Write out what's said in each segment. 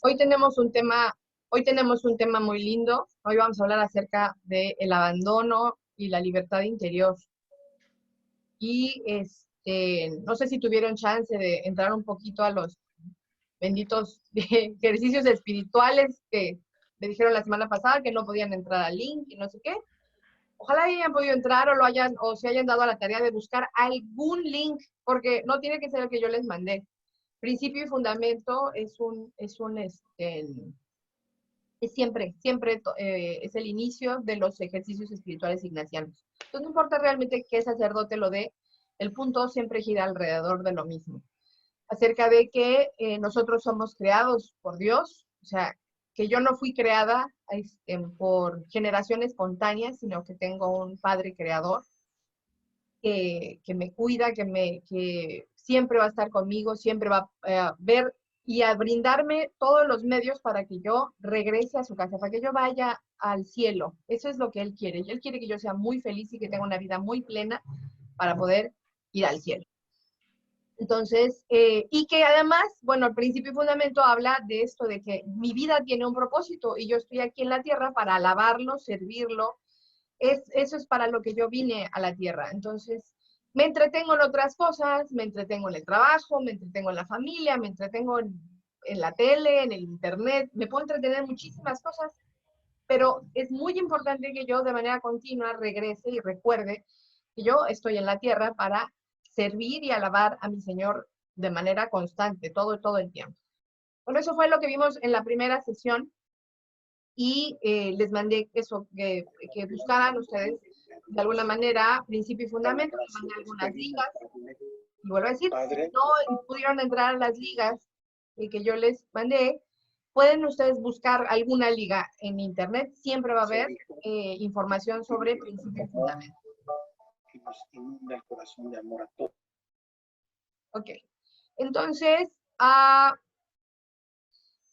Hoy tenemos un tema, hoy tenemos un tema muy lindo. Hoy vamos a hablar acerca del abandono y la libertad interior. Y no sé si tuvieron chance de entrar un poquito a los benditos ejercicios espirituales que me dijeron la semana pasada que no podían entrar al link y no sé qué. Ojalá hayan podido entrar o lo hayan, o se hayan dado a la tarea de buscar algún link, porque no tiene que ser el que yo les mandé. Principio y fundamento es siempre es el inicio de los ejercicios espirituales ignacianos. Entonces no importa realmente qué sacerdote lo dé, el punto siempre gira alrededor de lo mismo. Acerca de que nosotros somos creados por Dios, o sea, que yo no fui creada por generación espontánea, sino que tengo un Padre creador que me cuida, que siempre va a estar conmigo, siempre va a ver y a brindarme todos los medios para que yo regrese a su casa, para que yo vaya al cielo. Eso es lo que Él quiere. Él quiere que yo sea muy feliz y que tenga una vida muy plena para poder ir al cielo. Entonces, y que además, bueno, el principio y fundamento habla de esto, de que mi vida tiene un propósito y yo estoy aquí en la tierra para alabarlo, servirlo. Eso es para lo que yo vine a la tierra. Entonces, me entretengo en otras cosas, me entretengo en el trabajo, me entretengo en la familia, me entretengo en la tele, en el internet, me puedo entretener en muchísimas cosas, pero es muy importante que yo de manera continua regrese y recuerde que yo estoy en la tierra para servir y alabar a mi Señor de manera constante, todo el tiempo. Bueno, eso fue lo que vimos en la primera sesión y les mandé eso, que buscaran ustedes de alguna manera principio y fundamento, les mandé algunas ligas, y vuelvo a decir, si no pudieron entrar a las ligas que yo les mandé, pueden ustedes buscar alguna liga en internet, siempre va a haber información sobre principio y fundamento. Que nos inunda el corazón de amor a todos. Ok, entonces,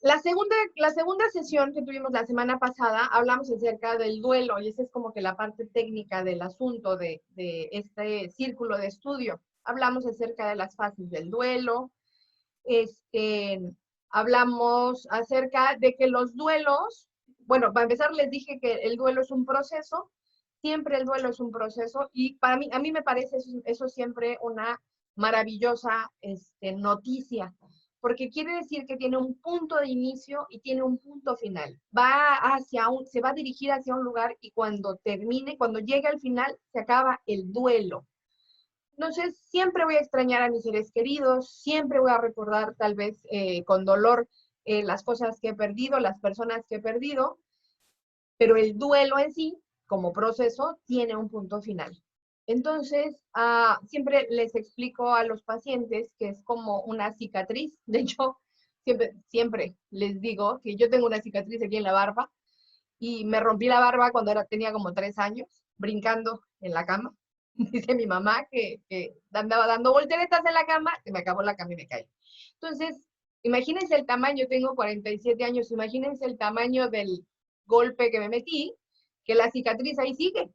la segunda sesión que tuvimos la semana pasada, hablamos acerca del duelo, y esa es como que la parte técnica del asunto de este círculo de estudio. Hablamos acerca de las fases del duelo, hablamos acerca de que los duelos, bueno, para empezar les dije que el duelo es un proceso, siempre el duelo es un proceso, y para mí, a mí me parece eso siempre una maravillosa noticia, porque quiere decir que tiene un punto de inicio y tiene un punto final. Se va a dirigir hacia un lugar y cuando termine, cuando llegue al final, se acaba el duelo. Entonces, siempre voy a extrañar a mis seres queridos, siempre voy a recordar tal vez con dolor las cosas que he perdido, las personas que he perdido, pero el duelo en sí, como proceso, tiene un punto final. Entonces, siempre les explico a los pacientes que es como una cicatriz. De hecho, siempre les digo que yo tengo una cicatriz aquí en la barba y me rompí la barba cuando tenía como 3 años, brincando en la cama. Dice mi mamá que andaba dando volteretas en la cama, se me acabó la cama y me caí. Entonces, imagínense el tamaño, tengo 47 años, imagínense el tamaño del golpe que me metí, que la cicatriz ahí sigue.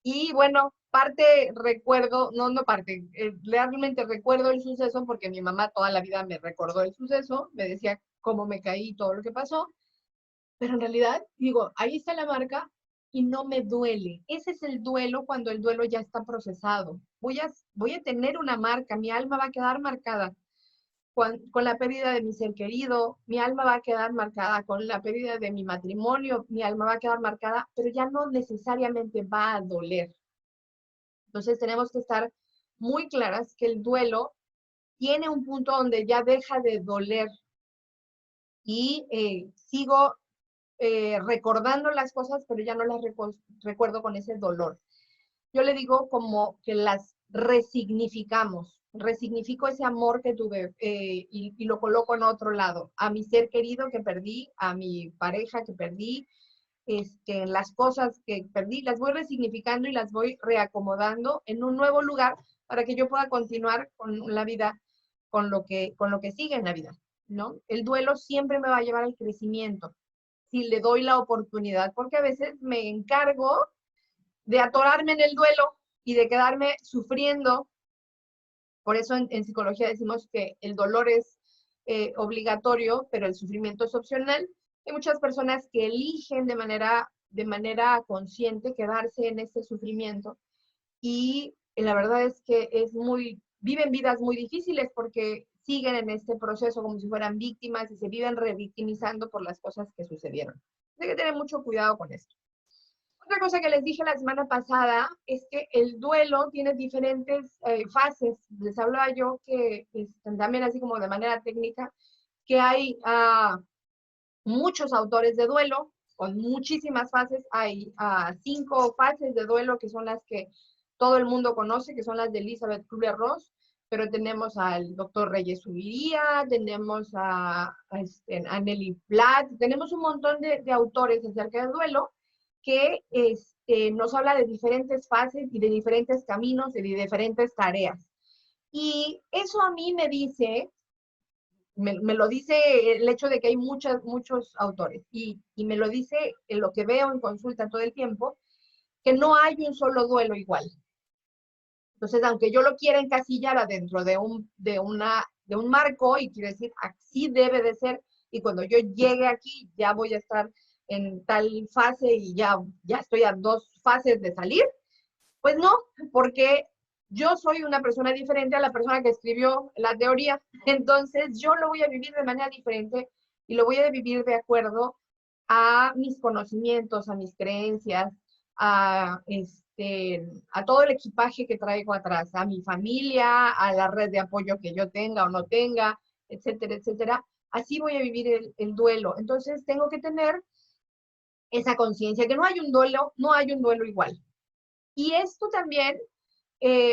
Y bueno, recuerdo, no parte, realmente recuerdo el suceso porque mi mamá toda la vida me recordó el suceso, me decía cómo me caí y todo lo que pasó, pero en realidad digo, ahí está la marca y no me duele. Ese es el duelo cuando el duelo ya está procesado. Voy a tener una marca, mi alma va a quedar marcada con la pérdida de mi ser querido, mi alma va a quedar marcada con la pérdida de mi matrimonio, mi alma va a quedar marcada, pero ya no necesariamente va a doler. Entonces tenemos que estar muy claras que el duelo tiene un punto donde ya deja de doler y sigo recordando las cosas, pero ya no las recuerdo con ese dolor. Yo le digo como que las resignificamos. Resignifico ese amor que tuve y lo coloco en otro lado. A mi ser querido que perdí, a mi pareja que perdí, las cosas que perdí, las voy resignificando y las voy reacomodando en un nuevo lugar para que yo pueda continuar con la vida, con lo que sigue en la vida, ¿no? El duelo siempre me va a llevar al crecimiento si le doy la oportunidad, porque a veces me encargo de atorarme en el duelo y de quedarme sufriendo. Por eso en psicología decimos que el dolor es obligatorio, pero el sufrimiento es opcional. Hay muchas personas que eligen de manera consciente quedarse en este sufrimiento y la verdad es que viven vidas muy difíciles porque siguen en este proceso como si fueran víctimas y se viven revictimizando por las cosas que sucedieron. Hay que tener mucho cuidado con esto. Otra cosa que les dije la semana pasada es que el duelo tiene diferentes fases. Les hablaba yo que también así como de manera técnica, que hay muchos autores de duelo con muchísimas fases. Hay 5 fases de duelo que son las que todo el mundo conoce, que son las de Elizabeth Kübler-Ross, pero tenemos al doctor Reyes Ubiría, tenemos a Nelly Platt, tenemos un montón de autores acerca del duelo que nos habla de diferentes fases y de diferentes caminos y de diferentes tareas. Y eso a mí me dice, me lo dice el hecho de que hay muchos autores, y me lo dice en lo que veo en consulta todo el tiempo, que no hay un solo duelo igual. Entonces, aunque yo lo quiera encasillar adentro de un marco, y quiere decir, así debe de ser, y cuando yo llegue aquí ya voy a estar en tal fase y ya estoy a 2 fases de salir, pues no, porque yo soy una persona diferente a la persona que escribió la teoría. Entonces, yo lo voy a vivir de manera diferente y lo voy a vivir de acuerdo a mis conocimientos, a mis creencias, a todo el equipaje que traigo atrás, a mi familia, a la red de apoyo que yo tenga o no tenga, etcétera, etcétera. Así voy a vivir el duelo. Entonces, tengo que tener esa conciencia que no hay un duelo igual. Y esto también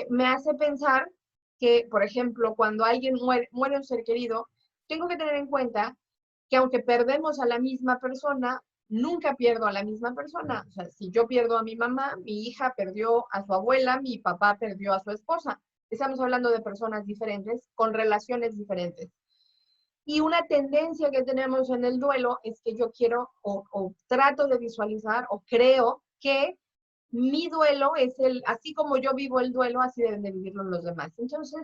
me hace pensar que, por ejemplo, cuando alguien muere un ser querido, tengo que tener en cuenta que aunque perdemos a la misma persona, nunca pierdo a la misma persona. O sea, si yo pierdo a mi mamá, mi hija perdió a su abuela, mi papá perdió a su esposa. Estamos hablando de personas diferentes, con relaciones diferentes. Y una tendencia que tenemos en el duelo es que yo quiero o trato de visualizar o creo que mi duelo es así como yo vivo el duelo, así deben de vivirlo los demás. Entonces,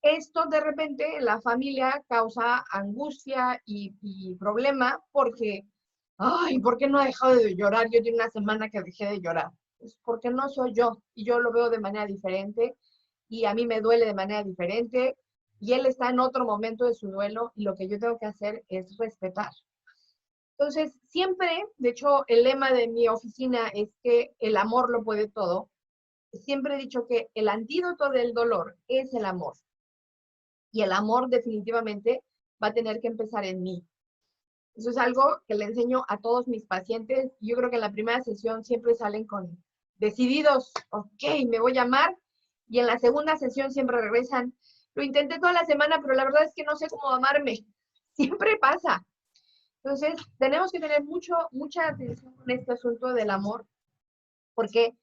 esto de repente en la familia causa angustia y problema porque, ay, ¿por qué no ha dejado de llorar? Yo tengo una semana que dejé de llorar. Pues porque no soy yo y yo lo veo de manera diferente y a mí me duele de manera diferente y él está en otro momento de su duelo y lo que yo tengo que hacer es respetar. Entonces, siempre, de hecho, el lema de mi oficina es que el amor lo puede todo. Siempre he dicho que el antídoto del dolor es el amor. Y el amor definitivamente va a tener que empezar en mí. Eso es algo que le enseño a todos mis pacientes. Yo creo que en la primera sesión siempre salen con decididos, ok, me voy a amar. Y en la segunda sesión siempre regresan, lo intenté toda la semana, pero la verdad es que no sé cómo amarme. Siempre pasa. Entonces, tenemos que tener mucha atención con este asunto del amor, porque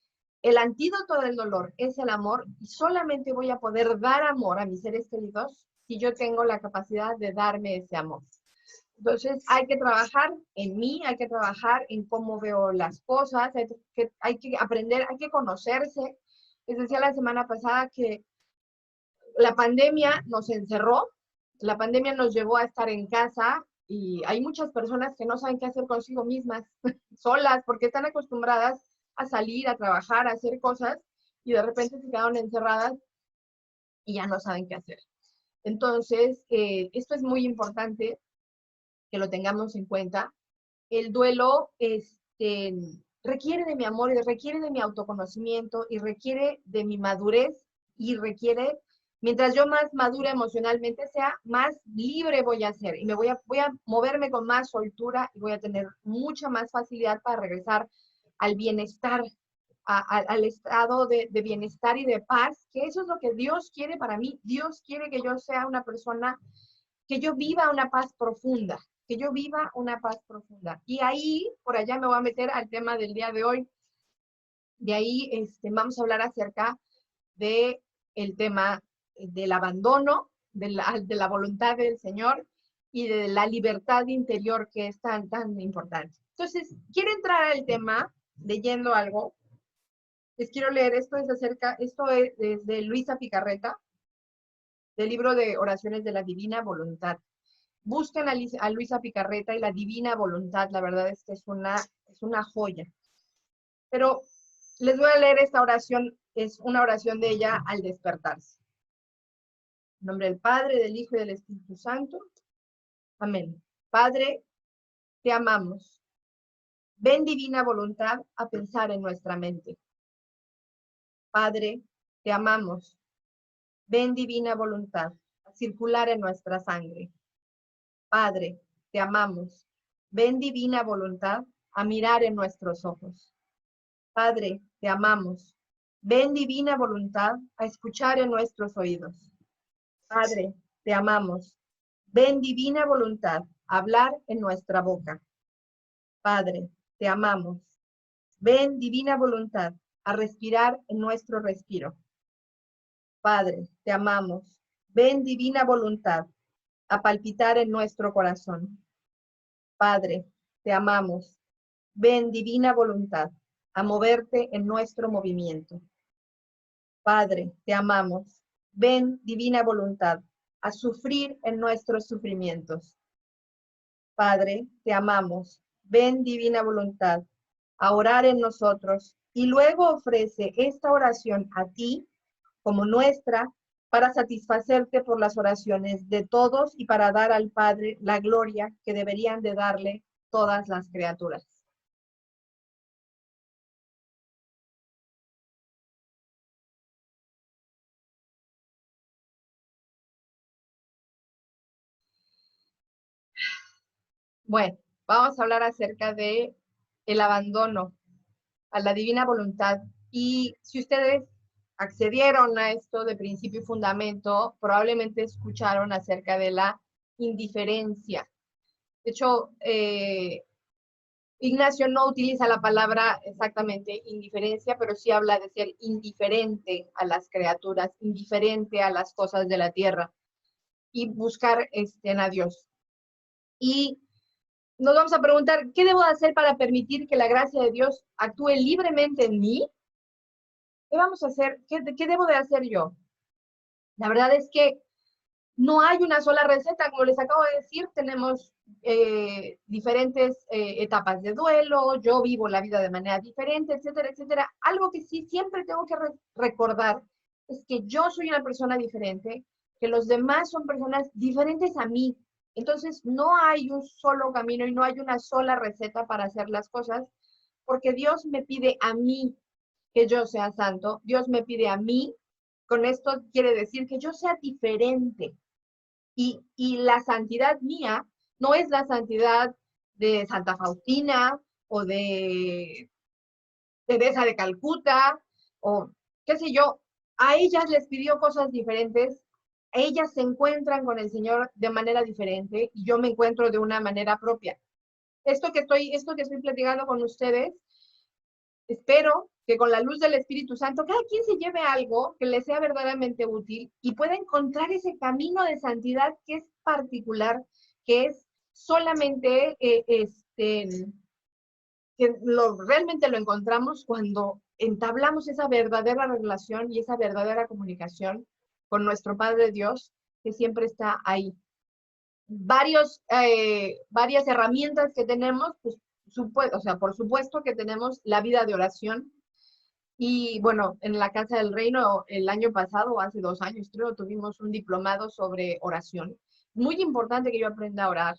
el antídoto del dolor es el amor, y solamente voy a poder dar amor a mis seres queridos si yo tengo la capacidad de darme ese amor. Entonces, hay que trabajar en mí, hay que trabajar en cómo veo las cosas, hay que aprender, hay que conocerse. Les decía la semana pasada que la pandemia nos encerró, la pandemia nos llevó a estar en casa y hay muchas personas que no saben qué hacer consigo mismas, solas, porque están acostumbradas a salir, a trabajar, a hacer cosas y de repente se quedaron encerradas y ya no saben qué hacer. Entonces, esto es muy importante que lo tengamos en cuenta. El duelo requiere de mi amor y requiere de mi autoconocimiento y requiere de mi madurez y requiere, mientras yo más madura emocionalmente sea, más libre voy a ser y voy a moverme con más soltura y voy a tener mucha más facilidad para regresar al bienestar, al estado de bienestar y de paz, que eso es lo que Dios quiere para mí. Dios quiere que yo sea una persona, que yo viva una paz profunda, que yo viva una paz profunda. Y ahí, por allá me voy a meter al tema del día de hoy. De ahí vamos a hablar acerca de el tema del abandono, de la voluntad del Señor y de la libertad interior que es tan importante. Entonces, quiero entrar al tema leyendo algo. Les quiero leer, esto es de Luisa Picarreta, del libro de Oraciones de la Divina Voluntad. Busquen a Luisa Picarreta y la Divina Voluntad, la verdad es que es una joya. Pero les voy a leer esta oración, es una oración de ella al despertarse. En nombre del Padre, del Hijo y del Espíritu Santo. Amén. Padre, te amamos. Ven divina voluntad a pensar en nuestra mente. Padre, te amamos. Ven divina voluntad a circular en nuestra sangre. Padre, te amamos. Ven divina voluntad a mirar en nuestros ojos. Padre, te amamos. Ven divina voluntad a escuchar en nuestros oídos. Padre, te amamos. Ven divina voluntad a hablar en nuestra boca. Padre, te amamos. Ven divina voluntad a respirar en nuestro respiro. Padre, te amamos. Ven divina voluntad a palpitar en nuestro corazón. Padre, te amamos. Ven divina voluntad a moverte en nuestro movimiento. Padre, te amamos. Ven divina voluntad a sufrir en nuestros sufrimientos. Padre, te amamos. Ven divina voluntad a orar en nosotros y luego ofrece esta oración a ti como nuestra para satisfacerte por las oraciones de todos y para dar al Padre la gloria que deberían de darle todas las criaturas. Bueno, vamos a hablar acerca de el abandono a la divina voluntad. Y si ustedes accedieron a esto de principio y fundamento, probablemente escucharon acerca de la indiferencia. De hecho, Ignacio no utiliza la palabra exactamente indiferencia, pero sí habla de ser indiferente a las criaturas, indiferente a las cosas de la tierra y buscar a Dios. Y nos vamos a preguntar, ¿qué debo hacer para permitir que la gracia de Dios actúe libremente en mí? ¿Qué vamos a hacer? ¿Qué debo de hacer yo? La verdad es que no hay una sola receta, como les acabo de decir, tenemos diferentes etapas de duelo, yo vivo la vida de manera diferente, etcétera, etcétera. Algo que sí siempre tengo que recordar es que yo soy una persona diferente, que los demás son personas diferentes a mí. Entonces, no hay un solo camino y no hay una sola receta para hacer las cosas, porque Dios me pide a mí que yo sea santo, Dios me pide a mí, con esto quiere decir que yo sea diferente. Y la santidad mía no es la santidad de Santa Faustina o de Teresa de Calcuta o qué sé yo. A ellas les pidió cosas diferentes, ellas se encuentran con el Señor de manera diferente y yo me encuentro de una manera propia. Esto que estoy platicando con ustedes, espero que con la luz del Espíritu Santo, cada quien se lleve algo que le sea verdaderamente útil y pueda encontrar ese camino de santidad que es particular, que es solamente, que realmente lo encontramos cuando entablamos esa verdadera relación y esa verdadera comunicación con nuestro Padre Dios, que siempre está ahí. Varias herramientas que tenemos, pues, o sea, por supuesto que tenemos la vida de oración. Y bueno, en la Casa del Reino el año pasado, hace 2 años creo, tuvimos un diplomado sobre oración. Muy importante que yo aprenda a orar,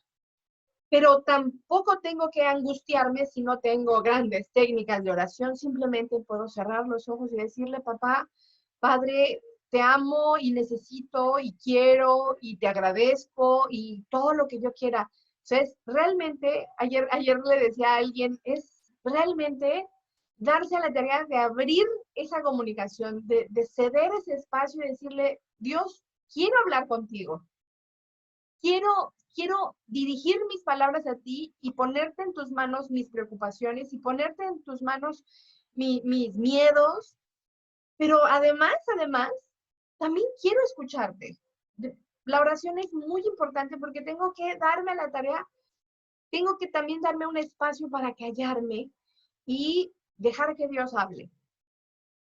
pero tampoco tengo que angustiarme si no tengo grandes técnicas de oración. Simplemente puedo cerrar los ojos y decirle, papá, Padre, te amo y necesito y quiero y te agradezco y todo lo que yo quiera. Entonces, realmente, ayer le decía a alguien, es realmente darse a la tarea de abrir esa comunicación, de ceder ese espacio y decirle, Dios, quiero hablar contigo. Quiero dirigir mis palabras a ti y ponerte en tus manos mis preocupaciones y ponerte en tus manos mis miedos, pero además, también quiero escucharte. La oración es muy importante porque tengo que darme la tarea, tengo que también darme un espacio para callarme y dejar que Dios hable,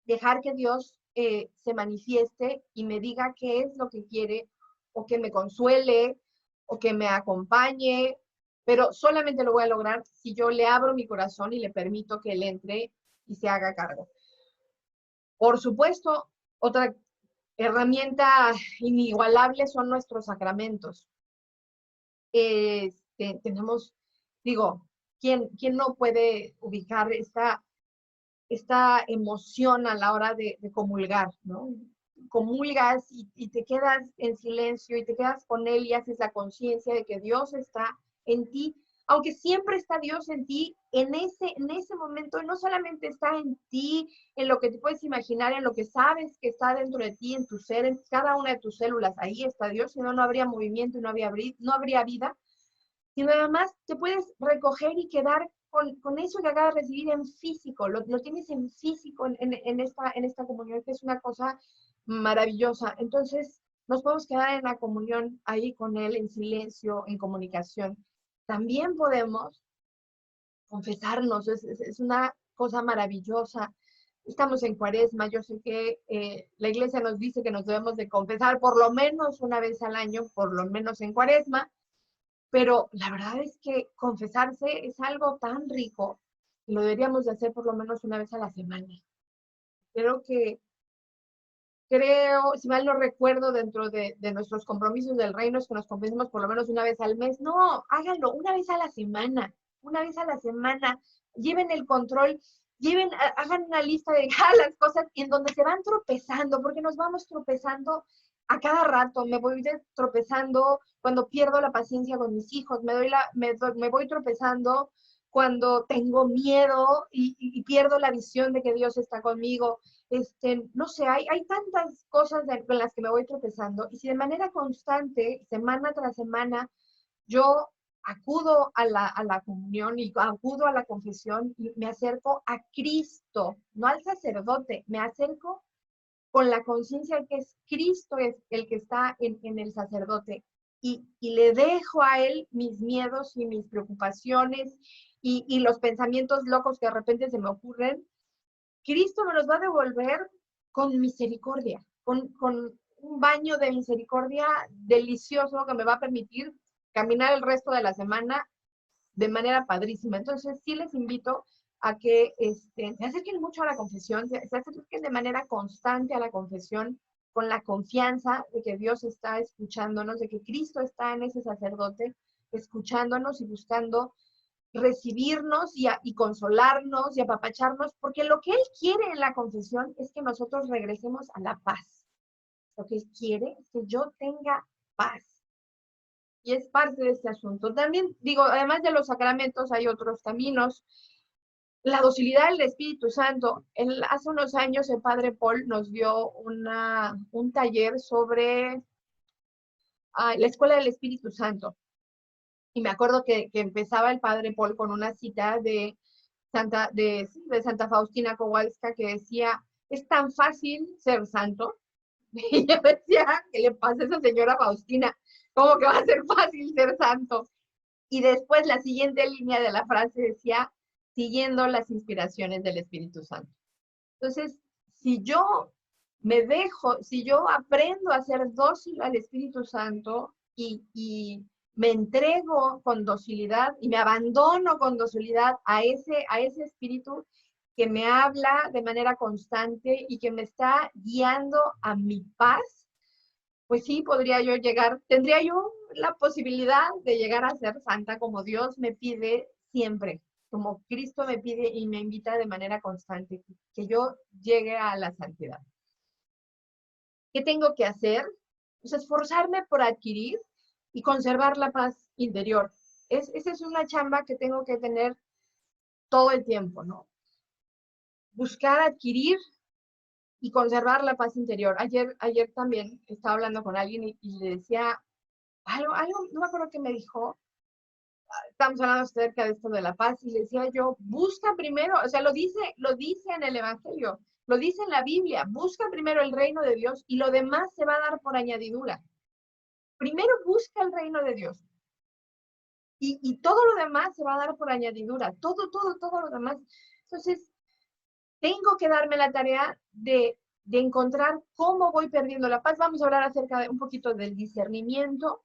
dejar que Dios se manifieste y me diga qué es lo que quiere o que me consuele o que me acompañe, pero solamente lo voy a lograr si yo le abro mi corazón y le permito que él entre y se haga cargo. Por supuesto, otra herramienta inigualable son nuestros sacramentos. Tenemos, digo, ¿quién no puede ubicar esta emoción a la hora de comulgar, ¿no? Comulgas y te quedas en silencio y te quedas con él y haces la conciencia de que Dios está en ti, aunque siempre está Dios en ti, en ese momento no solamente está en ti, en lo que te puedes imaginar, en lo que sabes que está dentro de ti, en tu ser, en cada una de tus células, ahí está Dios, si no, no habría movimiento y no habría vida, sino además te puedes recoger y quedar con eso que acabas de recibir en físico, lo tienes en físico en esta comunión, que es una cosa maravillosa. Entonces, nos podemos quedar en la comunión ahí con Él, en silencio, en comunicación. También podemos confesarnos, es una cosa maravillosa. Estamos en Cuaresma, yo sé que la iglesia nos dice que nos debemos de confesar por lo menos una vez al año, por lo menos en Cuaresma, pero la verdad es que confesarse es algo tan rico que lo deberíamos de hacer por lo menos una vez a la semana. Creo, si mal no recuerdo, dentro de nuestros compromisos del reino es que nos confesemos por lo menos una vez al mes. No, háganlo una vez a la semana, una vez a la semana. Lleven el control, hagan una lista de las cosas en donde se van tropezando, porque nos vamos tropezando a cada rato. Me voy tropezando cuando pierdo la paciencia con mis hijos, me voy tropezando cuando tengo miedo y pierdo la visión de que Dios está conmigo. No sé, hay tantas cosas con las que me voy tropezando, y si de manera constante, semana tras semana, yo acudo a la comunión y acudo a la confesión y me acerco a Cristo, no al sacerdote, me acerco con la conciencia de que es Cristo es el que está en el sacerdote, y le dejo a él mis miedos y mis preocupaciones y los pensamientos locos que de repente se me ocurren. Cristo me los va a devolver con misericordia, con un baño de misericordia delicioso que me va a permitir caminar el resto de la semana de manera padrísima. Entonces, sí les invito a que se acerquen mucho a la confesión, se acerquen de manera constante a la confesión, con la confianza de que Dios está escuchándonos, de que Cristo está en ese sacerdote, escuchándonos y buscando recibirnos y consolarnos y apapacharnos, porque lo que Él quiere en la confesión es que nosotros regresemos a la paz. Lo que Él quiere es que yo tenga paz. Y es parte de este asunto. También digo, además de los sacramentos, hay otros caminos. La docilidad del Espíritu Santo. Hace unos años el Padre Paul nos dio un taller sobre la Escuela del Espíritu Santo. Y me acuerdo que empezaba el Padre Paul con una cita de Santa Faustina Kowalska, que decía, es tan fácil ser santo. Y yo decía, ¿qué le pasa a esa señora Faustina? ¿Cómo que va a ser fácil ser santo? Y después la siguiente línea de la frase decía, siguiendo las inspiraciones del Espíritu Santo. Entonces, si yo si yo aprendo a ser dócil al Espíritu Santo y me entrego con docilidad y me abandono con docilidad a ese espíritu que me habla de manera constante y que me está guiando a mi paz, pues sí, tendría yo la posibilidad de llegar a ser santa como Dios me pide siempre, como Cristo me pide y me invita de manera constante, que yo llegue a la santidad. ¿Qué tengo que hacer? Pues esforzarme por adquirir y conservar la paz interior. Esa es una chamba que tengo que tener todo el tiempo, ¿no? Buscar adquirir y conservar la paz interior. Ayer también estaba hablando con alguien y le decía algo, no me acuerdo qué me dijo. Estamos hablando acerca de esto de la paz y le decía yo, busca primero, o sea, lo dice en el Evangelio, lo dice en la Biblia, busca primero el reino de Dios y lo demás se va a dar por añadidura. Primero busca el reino de Dios. Y todo lo demás se va a dar por añadidura. Todo lo demás. Entonces, tengo que darme la tarea de encontrar cómo voy perdiendo la paz. Vamos a hablar acerca de un poquito del discernimiento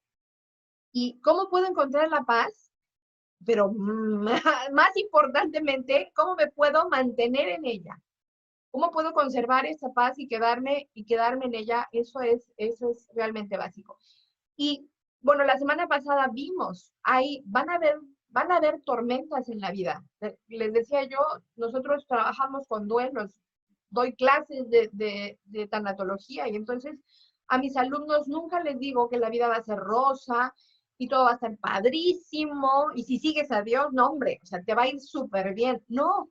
¿Y cómo puedo encontrar la paz? Pero más importantemente, ¿cómo me puedo mantener en ella? ¿Cómo puedo conservar esa paz y quedarme en ella? Eso es realmente básico. Y bueno, la semana pasada vimos, van a haber tormentas en la vida. Les decía yo, nosotros trabajamos con duelos, doy clases de tanatología y entonces a mis alumnos nunca les digo que la vida va a ser rosa y todo va a ser padrísimo y si sigues a Dios, no hombre, o sea, te va a ir súper bien. No,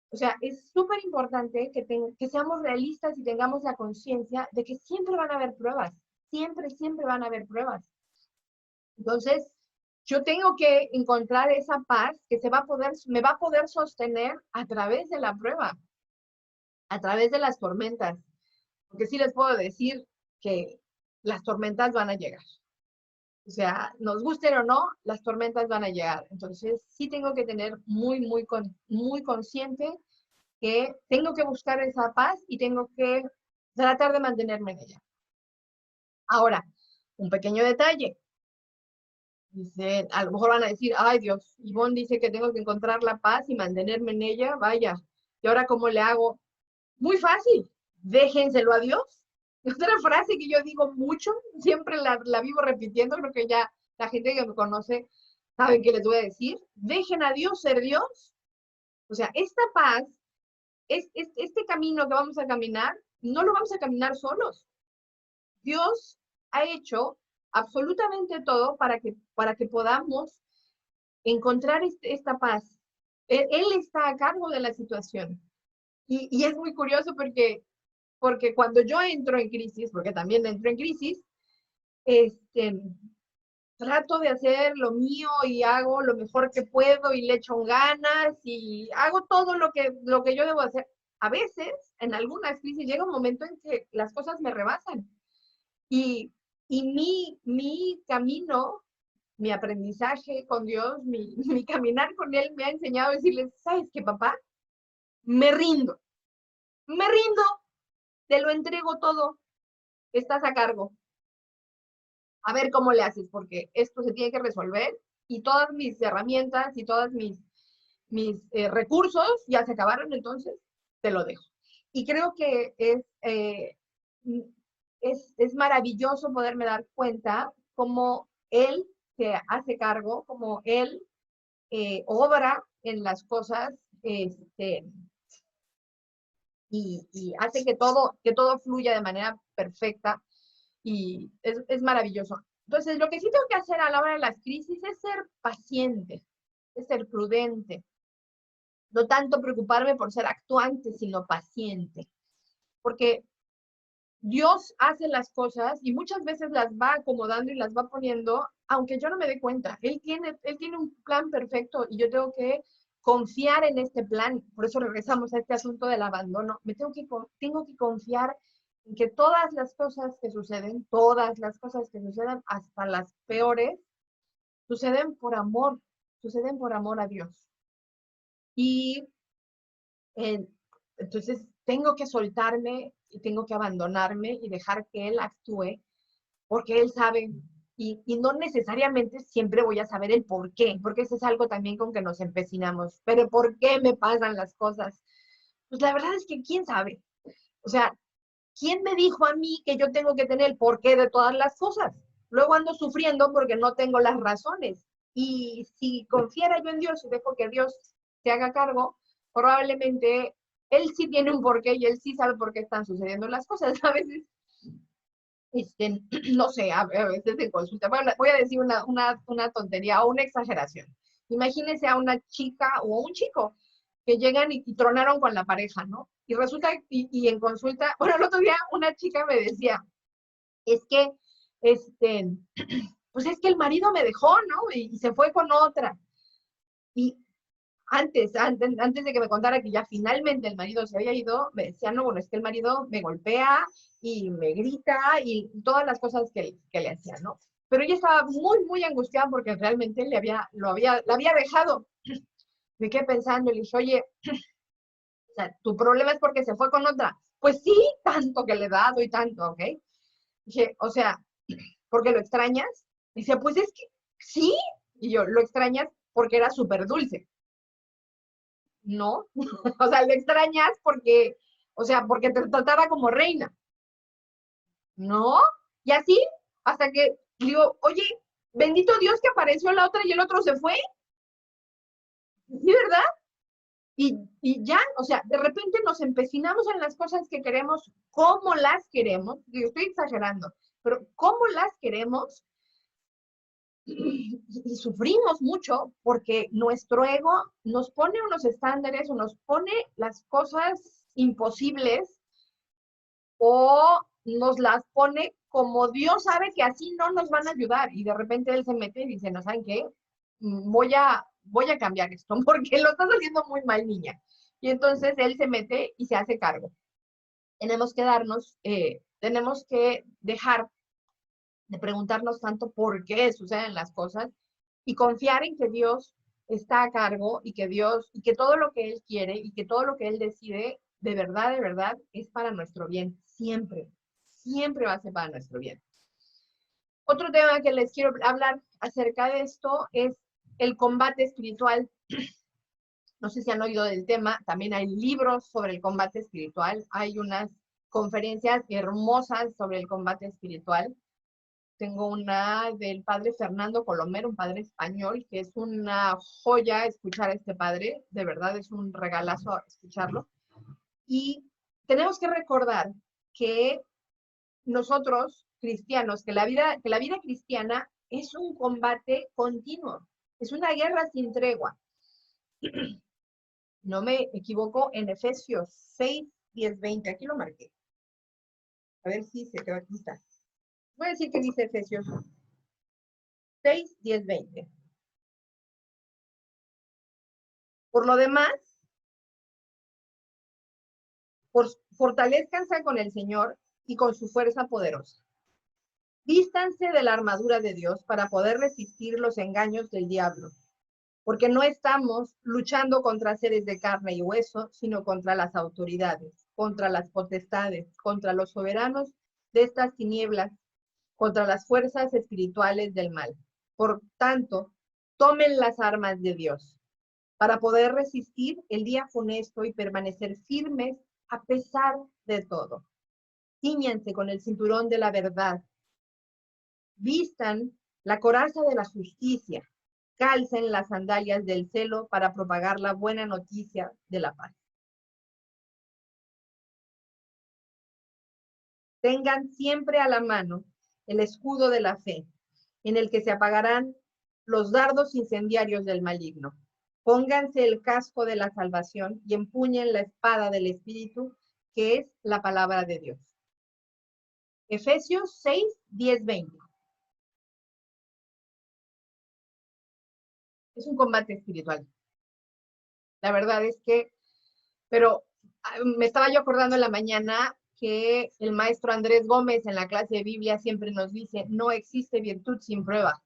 o sea, es súper importante que seamos realistas y tengamos la conciencia de que siempre van a haber pruebas, siempre van a haber pruebas. Entonces, yo tengo que encontrar esa paz que me va a poder sostener a través de la prueba, a través de las tormentas. Porque sí les puedo decir que las tormentas van a llegar. O sea, nos gusten o no, las tormentas van a llegar. Entonces, sí tengo que tener muy consciente que tengo que buscar esa paz y tengo que tratar de mantenerme en ella. Ahora, un pequeño detalle. Dice, a lo mejor van a decir, ay Dios, Ivonne dice que tengo que encontrar la paz y mantenerme en ella, vaya. ¿Y ahora cómo le hago? Muy fácil, déjenselo a Dios. Otra frase que yo digo mucho, siempre la vivo repitiendo, creo que ya la gente que me conoce sabe qué les voy a decir. Dejen a Dios ser Dios. O sea, esta paz, este camino que vamos a caminar, no lo vamos a caminar solos. Dios ha hecho absolutamente todo para que podamos encontrar esta paz. Él está a cargo de la situación. Y es muy curioso porque cuando yo entro en crisis, porque también entro en crisis, trato de hacer lo mío y hago lo mejor que puedo y le echo ganas y hago todo lo que yo debo hacer. A veces, en algunas crisis, llega un momento en que las cosas me rebasan. Y, mi camino, mi aprendizaje con Dios, mi caminar con Él me ha enseñado a decirle, ¿sabes qué, papá? Me rindo, te lo entrego todo, estás a cargo. A ver cómo le haces, porque esto se tiene que resolver y todas mis herramientas y todos mis recursos ya se acabaron, entonces te lo dejo. Y creo que es maravilloso poderme dar cuenta cómo Él se hace cargo, cómo Él obra en las cosas y hace que todo fluya de manera perfecta y es maravilloso. Entonces, lo que sí tengo que hacer a la hora de las crisis es ser paciente, es ser prudente, no tanto preocuparme por ser actuante, sino paciente, porque Dios hace las cosas y muchas veces las va acomodando y las va poniendo, aunque yo no me dé cuenta. Él tiene un plan perfecto y yo tengo que confiar en este plan. Por eso regresamos a este asunto del abandono. Tengo que confiar en que todas las cosas que suceden, hasta las peores, suceden por amor a Dios. Y eh, entonces tengo que soltarme y tengo que abandonarme y dejar que Él actúe, porque Él sabe, y no necesariamente siempre voy a saber el por qué, porque eso es algo también con que nos empecinamos. Pero ¿por qué me pasan las cosas? Pues la verdad es que quién sabe. O sea, ¿quién me dijo a mí que yo tengo que tener el porqué de todas las cosas? Luego ando sufriendo porque no tengo las razones. Y si confiara yo en Dios y dejo que Dios se haga cargo, probablemente Él sí tiene un porqué y Él sí sabe por qué están sucediendo las cosas. A veces, no sé, a veces en consulta, bueno, voy a decir una tontería o una exageración. Imagínense a una chica o a un chico que llegan y tronaron con la pareja, ¿no? Y resulta, y en consulta, bueno, el otro día una chica me decía, es que, este, pues es que el marido me dejó, ¿no? Y se fue con otra. Y antes de que me contara que ya finalmente el marido se había ido, me decía, no, bueno, es que el marido me golpea y me grita y todas las cosas que le hacía, ¿no? Pero ella estaba muy angustiada porque realmente la había dejado. Me quedé pensando y le dije, oye, o sea, tu problema es porque se fue con otra. Pues sí, tanto que le he dado y tanto, ¿ok? Dije, o sea, ¿porque lo extrañas? Dice, pues es que ¿Sí? Y yo, ¿lo extrañas porque era súper dulce? No. O sea, lo extrañas porque, o sea, porque te trataba como reina. No. Y así, hasta que digo, oye, bendito Dios que apareció la otra y el otro se fue. ¿Sí, verdad? Y ya, o sea, de repente nos empecinamos en las cosas que queremos, cómo las queremos, yo estoy exagerando, pero cómo las queremos y sufrimos mucho porque nuestro ego nos pone unos estándares o nos pone las cosas imposibles o nos las pone como Dios sabe que así no nos van a ayudar y de repente Él se mete y dice, ¿no saben qué? Voy a cambiar esto porque lo estás haciendo muy mal, niña. Y entonces Él se mete y se hace cargo. Tenemos que dejar de preguntarnos tanto por qué suceden las cosas y confiar en que Dios está a cargo y y que todo lo que Él quiere y que todo lo que Él decide, de verdad, es para nuestro bien. Siempre, siempre va a ser para nuestro bien. Otro tema que les quiero hablar acerca de esto es el combate espiritual. No sé si han oído del tema, también hay libros sobre el combate espiritual, hay unas conferencias hermosas sobre el combate espiritual. Tengo una del padre Fernando Colomer, un padre español, que es una joya escuchar a este padre, de verdad es un regalazo escucharlo. Y tenemos que recordar que nosotros, cristianos, que la vida cristiana es un combate continuo, es una guerra sin tregua. No me equivoco, en Efesios 6, 10, 20, aquí lo marqué. A ver si se quedó, aquí está. Voy a decir que dice Efesios 6, 10, 20. Por lo demás, fortalezcanse con el Señor y con su fuerza poderosa. Vístanse de la armadura de Dios para poder resistir los engaños del diablo, porque no estamos luchando contra seres de carne y hueso, sino contra las autoridades, contra las potestades, contra los soberanos de estas tinieblas, contra las fuerzas espirituales del mal. Por tanto, tomen las armas de Dios para poder resistir el día funesto y permanecer firmes a pesar de todo. Cíñanse con el cinturón de la verdad, vistan la coraza de la justicia, calcen las sandalias del celo para propagar la buena noticia de la paz. Tengan siempre a la mano el escudo de la fe, en el que se apagarán los dardos incendiarios del maligno. Pónganse el casco de la salvación y empuñen la espada del Espíritu, que es la palabra de Dios. Efesios 6, 10, 20. Es un combate espiritual. La verdad es que, pero me estaba yo acordando en la mañana que el maestro Andrés Gómez en la clase de Biblia siempre nos dice, no existe virtud sin prueba.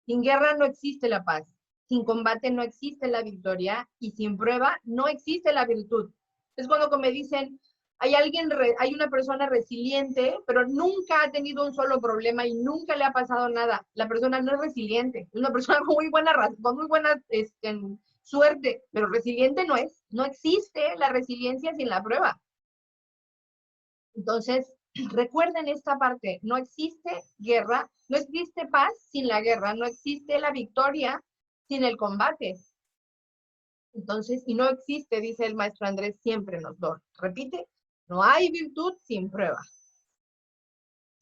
Sin guerra no existe la paz. Sin combate no existe la victoria y sin prueba no existe la virtud. Es cuando me dicen, hay una persona resiliente, pero nunca ha tenido un solo problema y nunca le ha pasado nada. La persona no es resiliente, es una persona con muy buena suerte, pero resiliente no es. No existe la resiliencia sin la prueba. Entonces, recuerden esta parte, no existe guerra, no existe paz sin la guerra, no existe la victoria sin el combate. Entonces, y no existe, dice el maestro Andrés, siempre nos lo repite, no hay virtud sin prueba.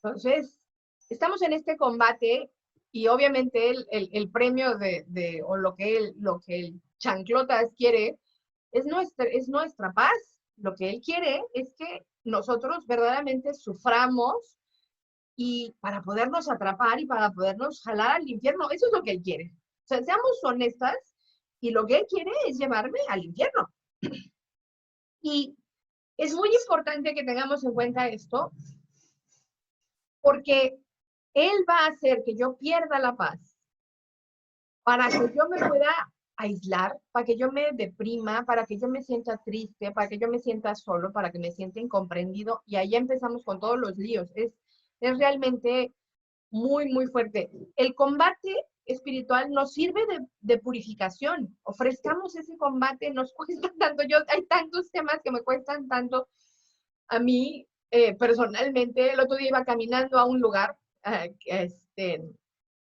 Entonces, estamos en este combate y obviamente el premio o lo que el chanclotas quiere es nuestra paz. Lo que él quiere es que nosotros verdaderamente suframos y para podernos atrapar y para podernos jalar al infierno. Eso es lo que él quiere. O sea, seamos honestas y lo que él quiere es llevarme al infierno. Y es muy importante que tengamos en cuenta esto porque él va a hacer que yo pierda la paz para que yo me pueda aislar, para que yo me deprima, para que yo me sienta triste, para que yo me sienta solo, para que me sienta incomprendido, y ahí empezamos con todos los líos. Es realmente muy, muy fuerte. El combate espiritual nos sirve de purificación. Ofrezcamos ese combate, nos cuesta tanto. Hay tantos temas que me cuestan tanto a mí personalmente. El otro día iba caminando a un lugar,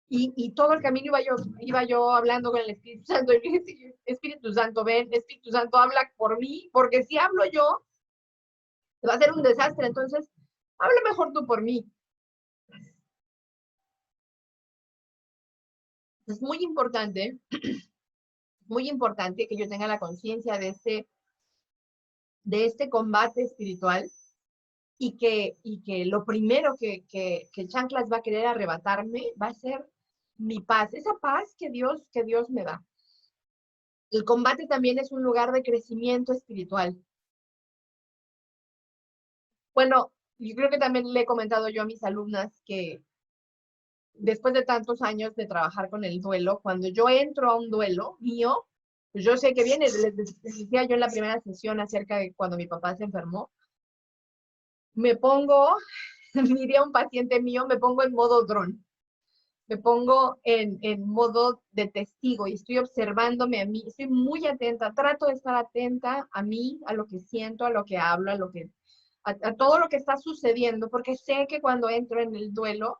y todo el camino iba yo hablando con el Espíritu Santo. Y dije, Espíritu Santo, ven, Espíritu Santo, habla por mí, porque si hablo yo, va a ser un desastre. Entonces, habla mejor tú por mí. Es muy importante que yo tenga la conciencia de este combate espiritual, y que lo primero que Chanclas va a querer arrebatarme va a ser mi paz, esa paz que Dios me da. El combate también es un lugar de crecimiento espiritual. Bueno, yo creo que también le he comentado yo a mis alumnas que después de tantos años de trabajar con el duelo, cuando yo entro a un duelo mío, pues yo sé que viene, les decía yo en la primera sesión acerca de cuando mi papá se enfermó, me pongo, diría un paciente mío, me pongo en modo dron, me pongo en modo de testigo y estoy observándome a mí, estoy muy atenta, trato de estar atenta a mí, a lo que siento, a lo que hablo, a todo lo que está sucediendo, porque sé que cuando entro en el duelo,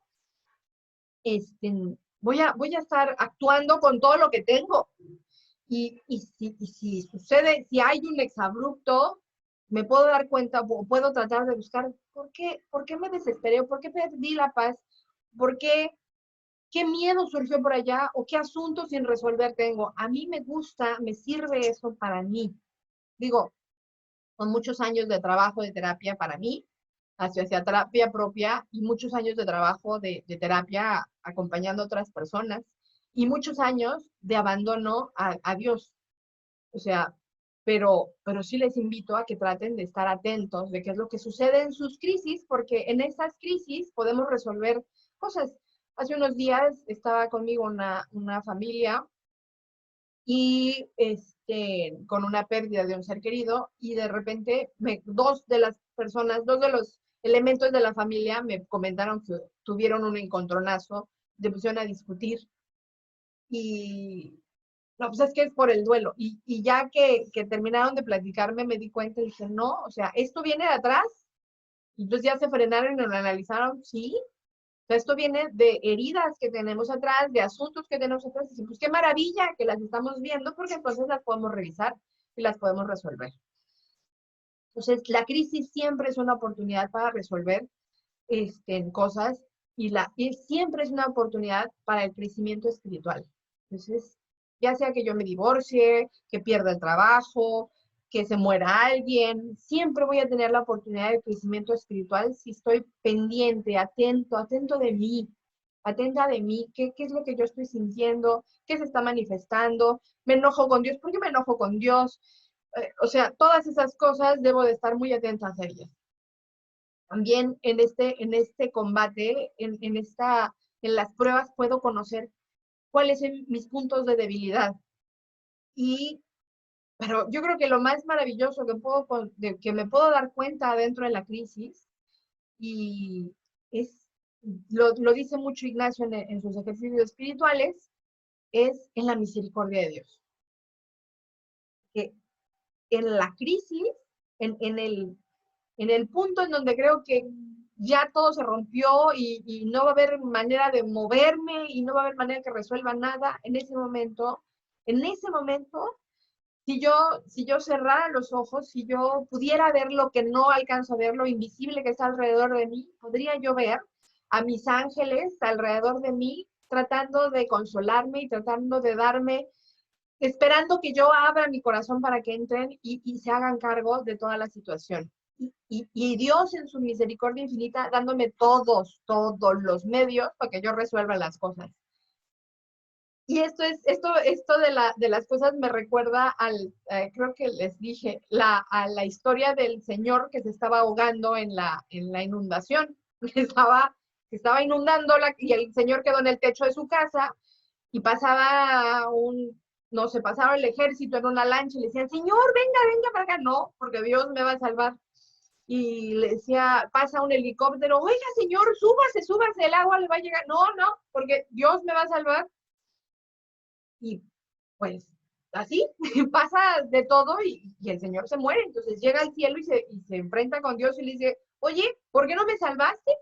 voy a estar actuando con todo lo que tengo. Y si sucede, si hay un exabrupto, me puedo dar cuenta, o puedo tratar de buscar por qué me desesperé, por qué perdí la paz, por qué miedo surgió por allá, o qué asunto sin resolver tengo. A mí me gusta, me sirve eso para mí. Digo, con muchos años de trabajo de terapia para mí, hacia terapia propia, y muchos años de trabajo de terapia acompañando a otras personas, y muchos años de abandono a Dios. O sea, pero sí les invito a que traten de estar atentos de qué es lo que sucede en sus crisis, porque en esas crisis podemos resolver cosas. Hace unos días estaba conmigo una familia y con una pérdida de un ser querido, y de repente dos de los elementos de la familia me comentaron que tuvieron un encontronazo, se pusieron a discutir, y no, pues es que es por el duelo. Y ya que terminaron de platicarme, me di cuenta y dije, no, o sea, esto viene de atrás. Y entonces ya se frenaron y lo analizaron, sí. O sea, esto viene de heridas que tenemos atrás, de asuntos que tenemos atrás. Y dicen, pues qué maravilla que las estamos viendo, porque entonces las podemos revisar y las podemos resolver. Entonces, la crisis siempre es una oportunidad para resolver cosas, y siempre es una oportunidad para el crecimiento espiritual. Entonces, ya sea que yo me divorcie, que pierda el trabajo, que se muera alguien, siempre voy a tener la oportunidad de crecimiento espiritual si estoy pendiente, atenta de mí, qué es lo que yo estoy sintiendo, qué se está manifestando, me enojo con Dios, ¿por qué me enojo con Dios? O sea, todas esas cosas debo de estar muy atenta a ellas. También en este combate, en las pruebas, puedo conocer cuáles son mis puntos de debilidad. Pero yo creo que lo más maravilloso que me puedo dar cuenta dentro de la crisis, y lo dice mucho Ignacio en sus ejercicios espirituales, es en la misericordia de Dios. Que en la crisis, en el punto en donde creo que ya todo se rompió y no va a haber manera de moverme y no va a haber manera que resuelva nada, en ese momento, si yo cerrara los ojos, si yo pudiera ver lo que no alcanzo a ver, lo invisible que está alrededor de mí, podría yo ver a mis ángeles alrededor de mí tratando de consolarme y tratando de darme, esperando que yo abra mi corazón para que entren y se hagan cargo de toda la situación. Y Dios en su misericordia infinita dándome todos los medios para que yo resuelva las cosas. Y esto de las cosas me recuerda creo que les dije, a la historia del señor que se estaba ahogando en la inundación, que estaba inundando y el señor quedó en el techo de su casa, y pasaba pasaba el ejército en una lancha y le decían, señor, venga para acá. No, porque Dios me va a salvar. y le decía, pasa un helicóptero, oiga señor, súbase, súbase, el agua le va a llegar. No, no, porque Dios me va a salvar. Y pues así pasa de todo y el Señor se muere. Entonces llega al cielo y se enfrenta con Dios y le dice, oye, ¿por qué no me salvaste?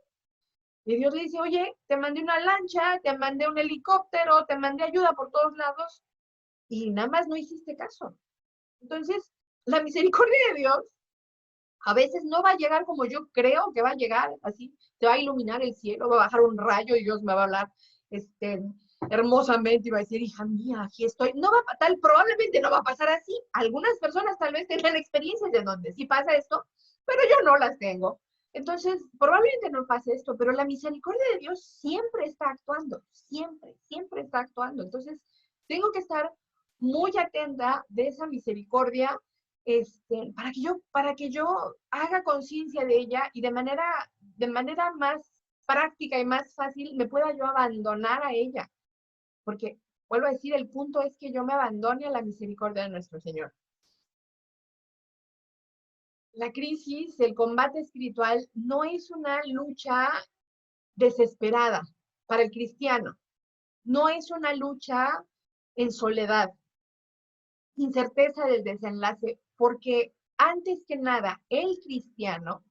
Y Dios le dice, oye, te mandé una lancha, te mandé un helicóptero, te mandé ayuda por todos lados y nada más no hiciste caso. Entonces, la misericordia de Dios a veces no va a llegar como yo creo que va a llegar, así, se va a iluminar el cielo, va a bajar un rayo y Dios me va a hablar hermosamente y va a decir, hija mía, aquí estoy. No va a tal, probablemente no va a pasar así. Algunas personas tal vez tengan experiencias de donde sí pasa esto, pero yo no las tengo. Entonces, probablemente no pase esto, pero la misericordia de Dios siempre está actuando, siempre, siempre está actuando. Entonces, tengo que estar muy atenta de esa misericordia para que yo haga conciencia de ella y de manera más práctica y más fácil me pueda yo abandonar a ella. Porque, vuelvo a decir, el punto es que yo me abandone a la misericordia de nuestro Señor. La crisis, el combate espiritual, no es una lucha desesperada para el cristiano. No es una lucha en soledad, sin certeza del desenlace, porque antes que nada, el cristiano,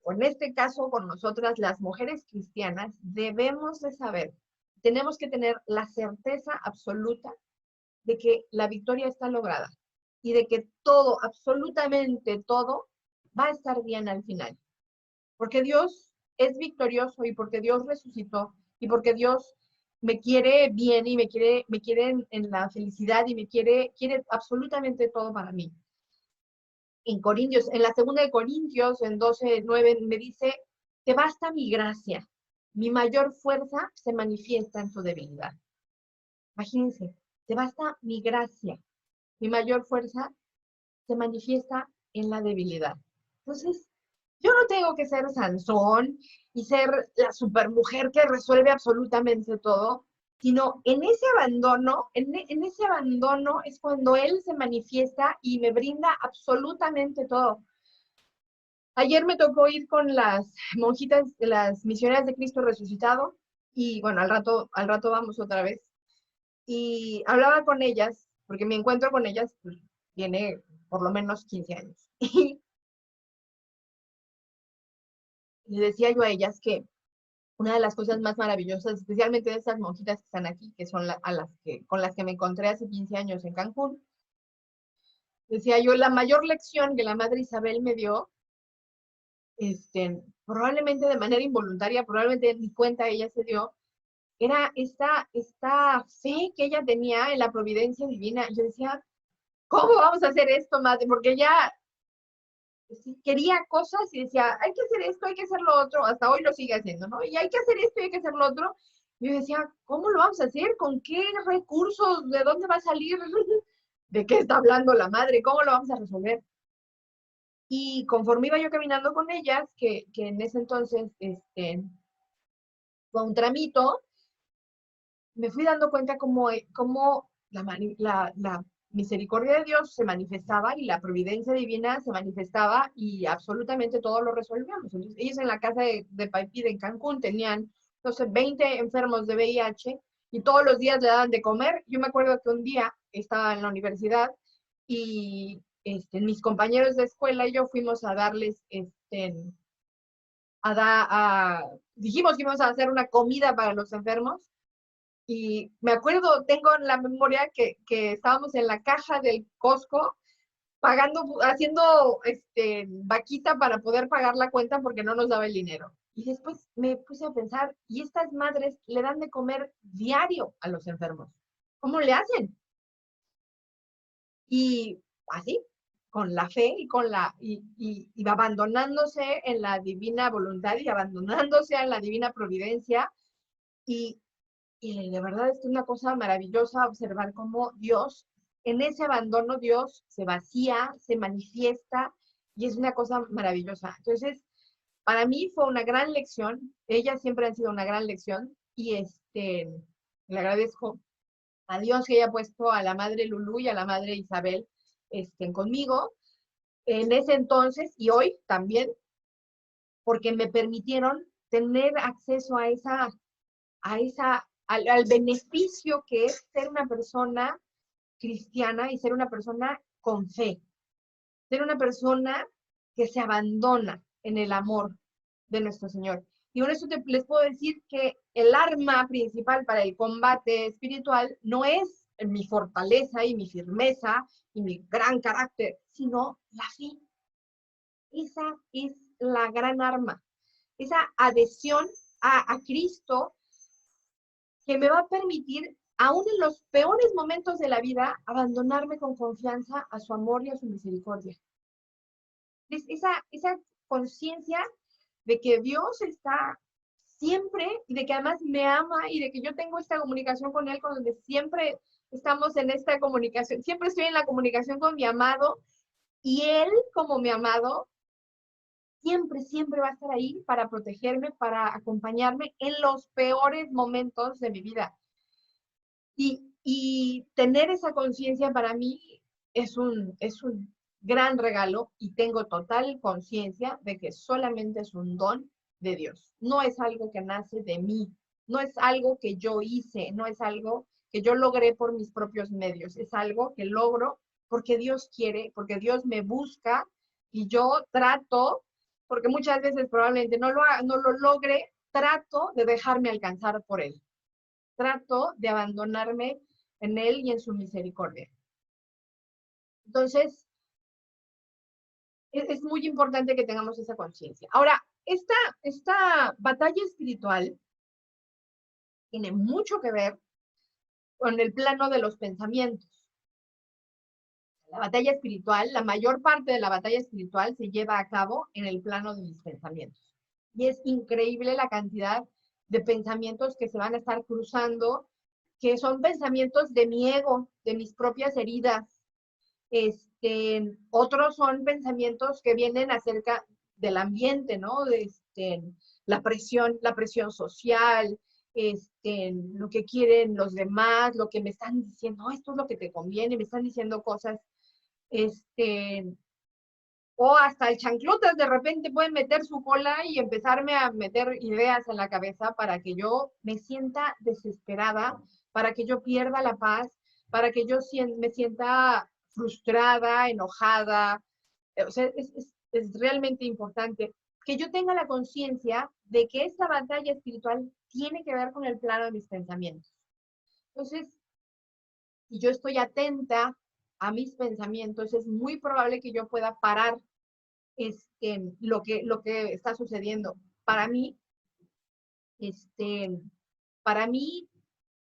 o en este caso con nosotras las mujeres cristianas, debemos de saber, tenemos que tener la certeza absoluta de que la victoria está lograda y de que todo, absolutamente todo, va a estar bien al final. Porque Dios es victorioso y porque Dios resucitó y porque Dios me quiere bien y me quiere en la felicidad y quiere absolutamente todo para mí. En Corintios, en la segunda de Corintios, en 12:9, me dice, te basta mi gracia, mi mayor fuerza se manifiesta en tu debilidad. Imagínense, te basta mi gracia, mi mayor fuerza se manifiesta en la debilidad. Entonces, yo no tengo que ser Sansón y ser la supermujer que resuelve absolutamente todo, sino en ese abandono, en ese abandono es cuando Él se manifiesta y me brinda absolutamente todo. Ayer me tocó ir con las monjitas, las misioneras de Cristo resucitado, y bueno, al rato vamos otra vez. Y hablaba con ellas, porque mi encuentro con ellas pues, tiene por lo menos 15 años. Y les decía yo a ellas que una de las cosas más maravillosas, especialmente de estas monjitas que están aquí, que son con las que me encontré hace 15 años en Cancún, decía yo, la mayor lección que la Madre Isabel me dio, probablemente de manera involuntaria, probablemente ni cuenta ella se dio, era esta fe que ella tenía en la providencia divina. Yo decía, ¿cómo vamos a hacer esto, Madre? Porque ella quería cosas y decía, hay que hacer esto, hay que hacer lo otro, hasta hoy lo sigue haciendo, ¿no? Y hay que hacer esto y hay que hacer lo otro. Y yo decía, ¿cómo lo vamos a hacer? ¿Con qué recursos? ¿De dónde va a salir? ¿De qué está hablando la madre? ¿Cómo lo vamos a resolver? Y conforme iba yo caminando con ellas, que en ese entonces fue un tramito, me fui dando cuenta cómo la misericordia de Dios se manifestaba y la providencia divina se manifestaba y absolutamente todo lo resolvíamos. Entonces, ellos en la casa de Paipí en Cancún tenían, no sé, 20 enfermos de VIH y todos los días le daban de comer. Yo me acuerdo que un día estaba en la universidad y mis compañeros de escuela y yo fuimos a darles, dijimos que íbamos a hacer una comida para los enfermos. Y me acuerdo, tengo en la memoria que estábamos en la caja del Costco pagando, haciendo vaquita para poder pagar la cuenta porque no nos daba el dinero. Y después me puse a pensar, ¿y estas madres le dan de comer diario a los enfermos? ¿Cómo le hacen? Y así, con la fe y abandonándose en la divina voluntad y abandonándose en la divina providencia. Y Y de verdad es una cosa maravillosa observar cómo Dios, en ese abandono, Dios se vacía, se manifiesta y es una cosa maravillosa. Entonces, para mí fue una gran lección. Ellas siempre han sido una gran lección y le agradezco a Dios que haya puesto a la madre Lulú y a la madre Isabel conmigo. en ese entonces y hoy también, porque me permitieron tener acceso al beneficio que es ser una persona cristiana y ser una persona con fe, ser una persona que se abandona en el amor de nuestro Señor. Y con eso les puedo decir que el arma principal para el combate espiritual no es mi fortaleza y mi firmeza y mi gran carácter, sino la fe. Esa es la gran arma, esa adhesión a Cristo que me va a permitir, aún en los peores momentos de la vida, abandonarme con confianza a su amor y a su misericordia. Es esa conciencia de que Dios está siempre y de que además me ama y de que yo tengo esta comunicación con Él, con donde siempre estamos en esta comunicación, siempre estoy en la comunicación con mi amado y Él como mi amado siempre, siempre va a estar ahí para protegerme, para acompañarme en los peores momentos de mi vida. Y tener esa conciencia para mí es un gran regalo y tengo total conciencia de que solamente es un don de Dios. No es algo que nace de mí, no es algo que yo hice, no es algo que yo logré por mis propios medios, es algo que logro porque Dios quiere, porque Dios me busca y yo trato, porque muchas veces probablemente no lo logre, trato de dejarme alcanzar por Él. Trato de abandonarme en Él y en su misericordia. Entonces, es muy importante que tengamos esa conciencia. Ahora, esta batalla espiritual tiene mucho que ver con el plano de los pensamientos. La batalla espiritual, la mayor parte de la batalla espiritual se lleva a cabo en el plano de mis pensamientos. Y es increíble la cantidad de pensamientos que se van a estar cruzando, que son pensamientos de mi ego, de mis propias heridas. Otros son pensamientos que vienen acerca del ambiente, ¿no? La presión social, lo que quieren los demás, lo que me están diciendo, oh, esto es lo que te conviene, me están diciendo cosas, o hasta el chanclotas de repente pueden meter su cola y empezarme a meter ideas en la cabeza para que yo me sienta desesperada, para que yo pierda la paz, para que yo me sienta frustrada, enojada. O sea, es realmente importante que yo tenga la conciencia de que esta batalla espiritual tiene que ver con el plano de mis pensamientos. Entonces, si yo estoy atenta a mis pensamientos, es muy probable que yo pueda parar lo que está sucediendo. Para mí, para mí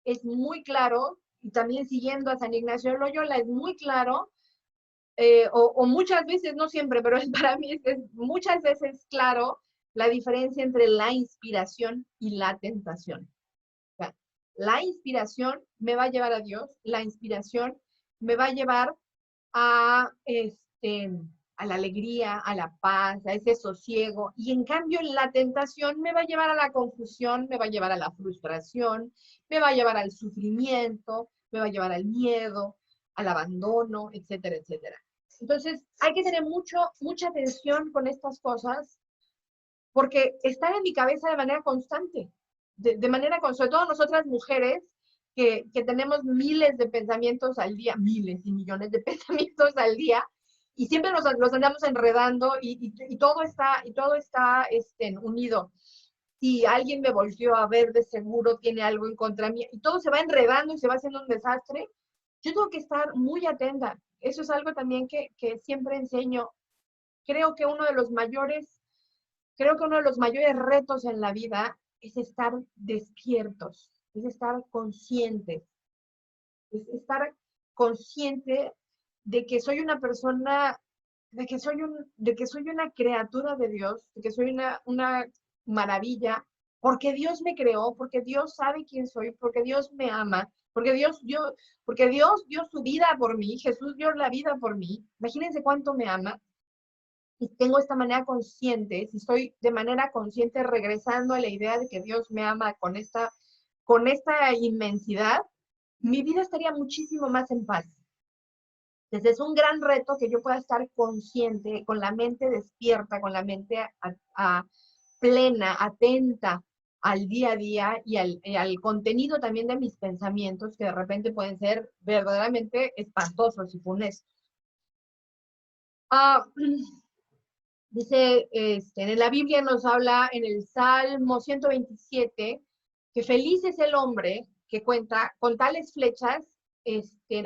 es muy claro, y también siguiendo a San Ignacio de Loyola, es muy claro, o muchas veces, no siempre, pero para mí es muchas veces claro la diferencia entre la inspiración y la tentación. O sea, la inspiración me va a llevar a Dios, la inspiración me va a llevar a, a la alegría, a la paz, a ese sosiego. Y en cambio la tentación me va a llevar a la confusión, me va a llevar a la frustración, me va a llevar al sufrimiento, me va a llevar al miedo, al abandono, etcétera, etcétera. Entonces hay que tener mucha atención con estas cosas porque están en mi cabeza de manera constante, sobre todo nosotras mujeres, que tenemos miles de pensamientos al día, miles y millones de pensamientos al día, y siempre los andamos enredando y todo está unido. Si alguien me volteó a ver, de seguro tiene algo en contra mía, y todo se va enredando y se va haciendo un desastre. Yo tengo que estar muy atenta. Eso es algo también que siempre enseño. Creo que uno de los mayores retos en la vida es estar despiertos, es estar conscientes, es estar consciente de que soy una persona, de que soy una criatura de Dios, de que soy una maravilla, porque Dios me creó, porque Dios sabe quién soy, porque Dios me ama, porque Dios dio su vida por mí, Jesús dio la vida por mí. Imagínense cuánto me ama. Y tengo esta manera consciente, si estoy de manera consciente regresando a la idea de que Dios me ama con esta inmensidad, mi vida estaría muchísimo más en paz. Entonces es un gran reto que yo pueda estar consciente, con la mente despierta, con la mente plena, atenta al día a día y al contenido también de mis pensamientos, que de repente pueden ser verdaderamente espantosos y funestos. Dice, en la Biblia nos habla en el Salmo 127, que feliz es el hombre que cuenta con tales flechas,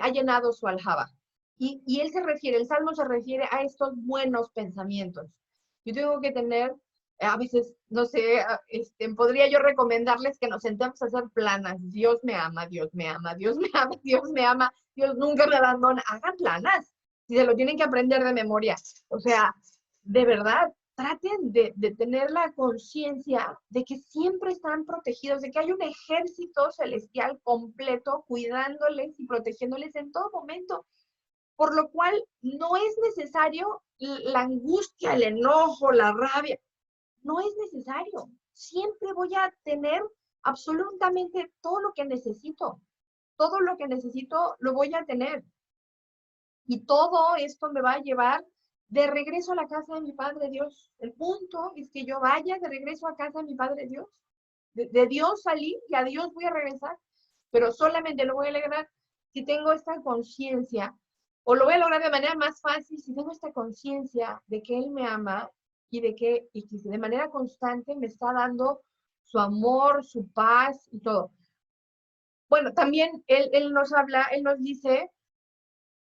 ha llenado su aljaba. Y él se refiere, el Salmo se refiere a estos buenos pensamientos. Yo tengo que tener, a veces, no sé, podría yo recomendarles que nos sentemos a hacer planas. Dios me ama, Dios me ama, Dios me ama, Dios me ama, Dios nunca me abandona. Hagan planas, si se lo tienen que aprender de memoria. O sea, de verdad, traten de tener la conciencia de que siempre están protegidos, de que hay un ejército celestial completo cuidándoles y protegiéndoles en todo momento, por lo cual no es necesario la angustia, el enojo, la rabia, no es necesario. Siempre voy a tener absolutamente todo lo que necesito lo voy a tener. Y todo esto me va a llevar de regreso a la casa de mi Padre Dios. El punto es que yo vaya de regreso a casa de mi Padre Dios. De Dios salí y a Dios voy a regresar, pero solamente lo voy a lograr si tengo esta conciencia, o lo voy a lograr de manera más fácil si tengo esta conciencia de que Él me ama y que de manera constante me está dando su amor, su paz y todo. Bueno, también Él nos habla, Él nos dice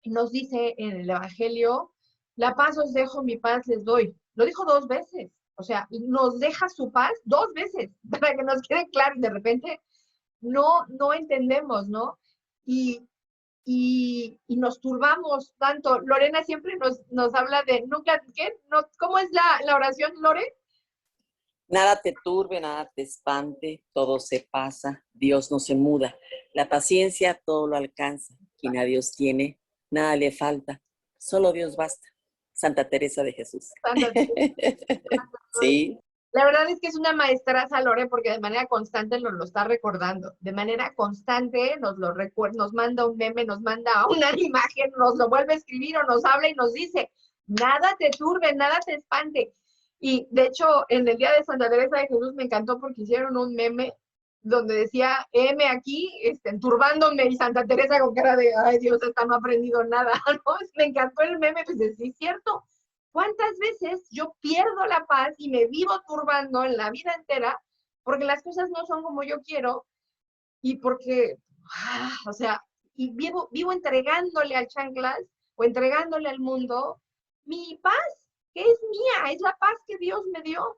en el Evangelio, la paz os dejo, mi paz les doy. Lo dijo 2 veces. O sea, nos deja su paz 2 veces, para que nos quede claro. De repente no entendemos, ¿no? Y nos turbamos tanto. Lorena siempre nos habla de, nunca, ¿qué? No, ¿cómo es la oración, Lore? Nada te turbe, nada te espante, todo se pasa, Dios no se muda. La paciencia todo lo alcanza. Quien a Dios tiene, nada le falta. Solo Dios basta. Santa Teresa de Jesús. Santa Teresa. Sí. La verdad es que es una maestraza, Lore, porque de manera constante nos lo está recordando. De manera constante nos lo recuerda, nos manda un meme, nos manda una imagen, nos lo vuelve a escribir o nos habla y nos dice, nada te turbe, nada te espante. Y de hecho, en el día de Santa Teresa de Jesús me encantó porque hicieron un meme donde decía, M aquí, turbándome, y Santa Teresa con cara de, ay Dios, esta no ha aprendido nada, ¿no? Me encantó el meme, pues sí, es cierto. ¿Cuántas veces yo pierdo la paz y me vivo turbando en la vida entera porque las cosas no son como yo quiero y porque, o sea, y vivo entregándole al chanclas o entregándole al mundo mi paz, que es mía, es la paz que Dios me dio.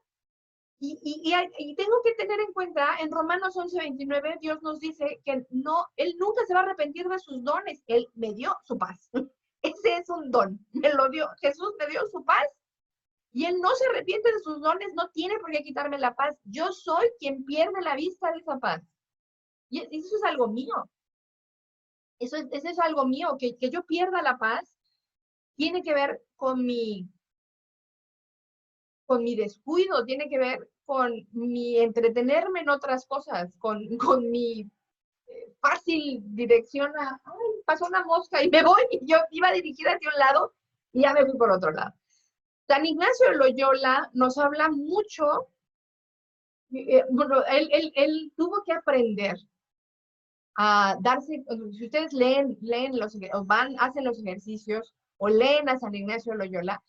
Y tengo que tener en cuenta, en Romanos 11:29, Dios nos dice que no, Él nunca se va a arrepentir de sus dones, Él me dio su paz. Ese es un don, me lo dio, Jesús me dio su paz y Él no se arrepiente de sus dones, no tiene por qué quitarme la paz. Yo soy quien pierde la vista de esa paz. Y eso es algo mío. Eso es algo mío, que yo pierda la paz tiene que ver con mi descuido, tiene que ver con mi entretenerme en otras cosas, con mi fácil dirección a, ay, pasó una mosca y me voy, y yo iba dirigida hacia un lado y ya me fui por otro lado. San Ignacio de Loyola nos habla mucho, bueno, él tuvo que aprender a darse, si ustedes leen o hacen los ejercicios, o leen a San Ignacio de Loyola,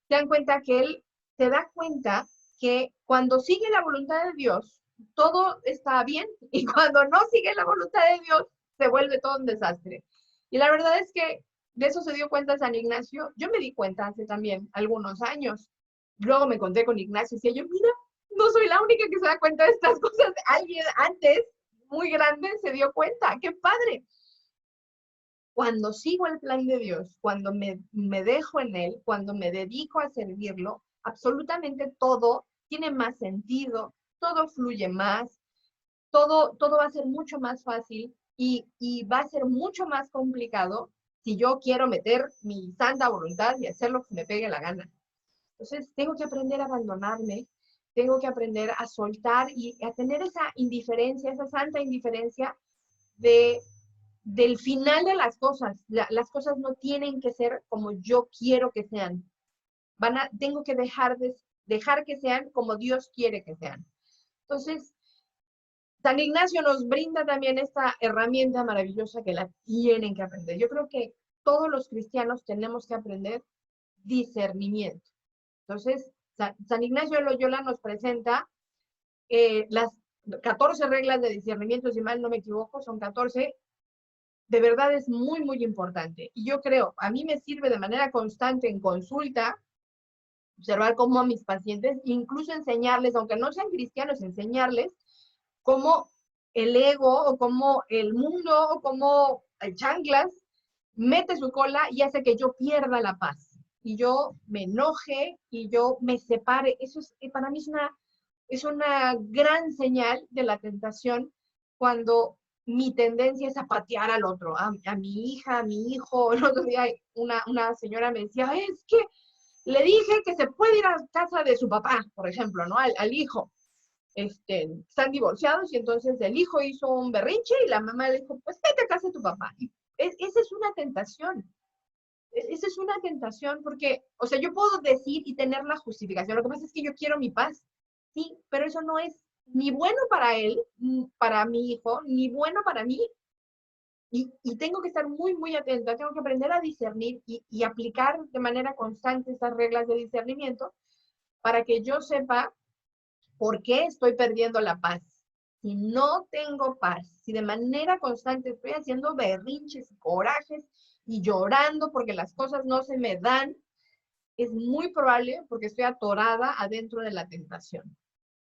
se dan cuenta que él se da cuenta que cuando sigue la voluntad de Dios, todo está bien, y cuando no sigue la voluntad de Dios, se vuelve todo un desastre. Y la verdad es que de eso se dio cuenta San Ignacio. Yo me di cuenta hace también algunos años. Luego me encontré con Ignacio y decía yo, mira, no soy la única que se da cuenta de estas cosas. Alguien antes, muy grande, se dio cuenta. ¡Qué padre! Cuando sigo el plan de Dios, cuando me dejo en Él, cuando me dedico a servirlo, absolutamente todo tiene más sentido, todo fluye más, todo va a ser mucho más fácil y va a ser mucho más complicado si yo quiero meter mi santa voluntad y hacer lo que me pegue la gana. Entonces, tengo que aprender a abandonarme, tengo que aprender a soltar y a tener esa indiferencia, esa santa indiferencia de del final de las cosas. Las cosas no tienen que ser como yo quiero que sean. Tengo que dejar que sean como Dios quiere que sean. Entonces, San Ignacio nos brinda también esta herramienta maravillosa que la tienen que aprender. Yo creo que todos los cristianos tenemos que aprender discernimiento. Entonces, San Ignacio de Loyola nos presenta las 14 reglas de discernimiento, si mal no me equivoco, son 14. De verdad es muy, muy importante. Y yo creo, a mí me sirve de manera constante en consulta, observar cómo a mis pacientes, incluso enseñarles, aunque no sean cristianos, enseñarles cómo el ego o cómo el mundo o cómo el chanclas mete su cola y hace que yo pierda la paz. Y yo me enoje y yo me separe. Eso es, para mí es una gran señal de la tentación cuando mi tendencia es a patear al otro, a mi hija, a mi hijo. El otro día una señora me decía, es que le dije que se puede ir a casa de su papá, por ejemplo, ¿no? Al hijo. Están divorciados y entonces el hijo hizo un berrinche y la mamá le dijo, pues vete a casa de tu papá. Y esa es una tentación. Esa es una tentación porque, o sea, yo puedo decir y tener la justificación. Lo que pasa es que yo quiero mi paz. Sí, pero eso no es ni bueno para él, para mi hijo, ni bueno para mí. Y tengo que estar muy, muy atenta. Tengo que aprender a discernir y aplicar de manera constante estas reglas de discernimiento para que yo sepa ¿por qué estoy perdiendo la paz? Si no tengo paz, si de manera constante estoy haciendo berrinches y corajes y llorando porque las cosas no se me dan, es muy probable porque estoy atorada adentro de la tentación.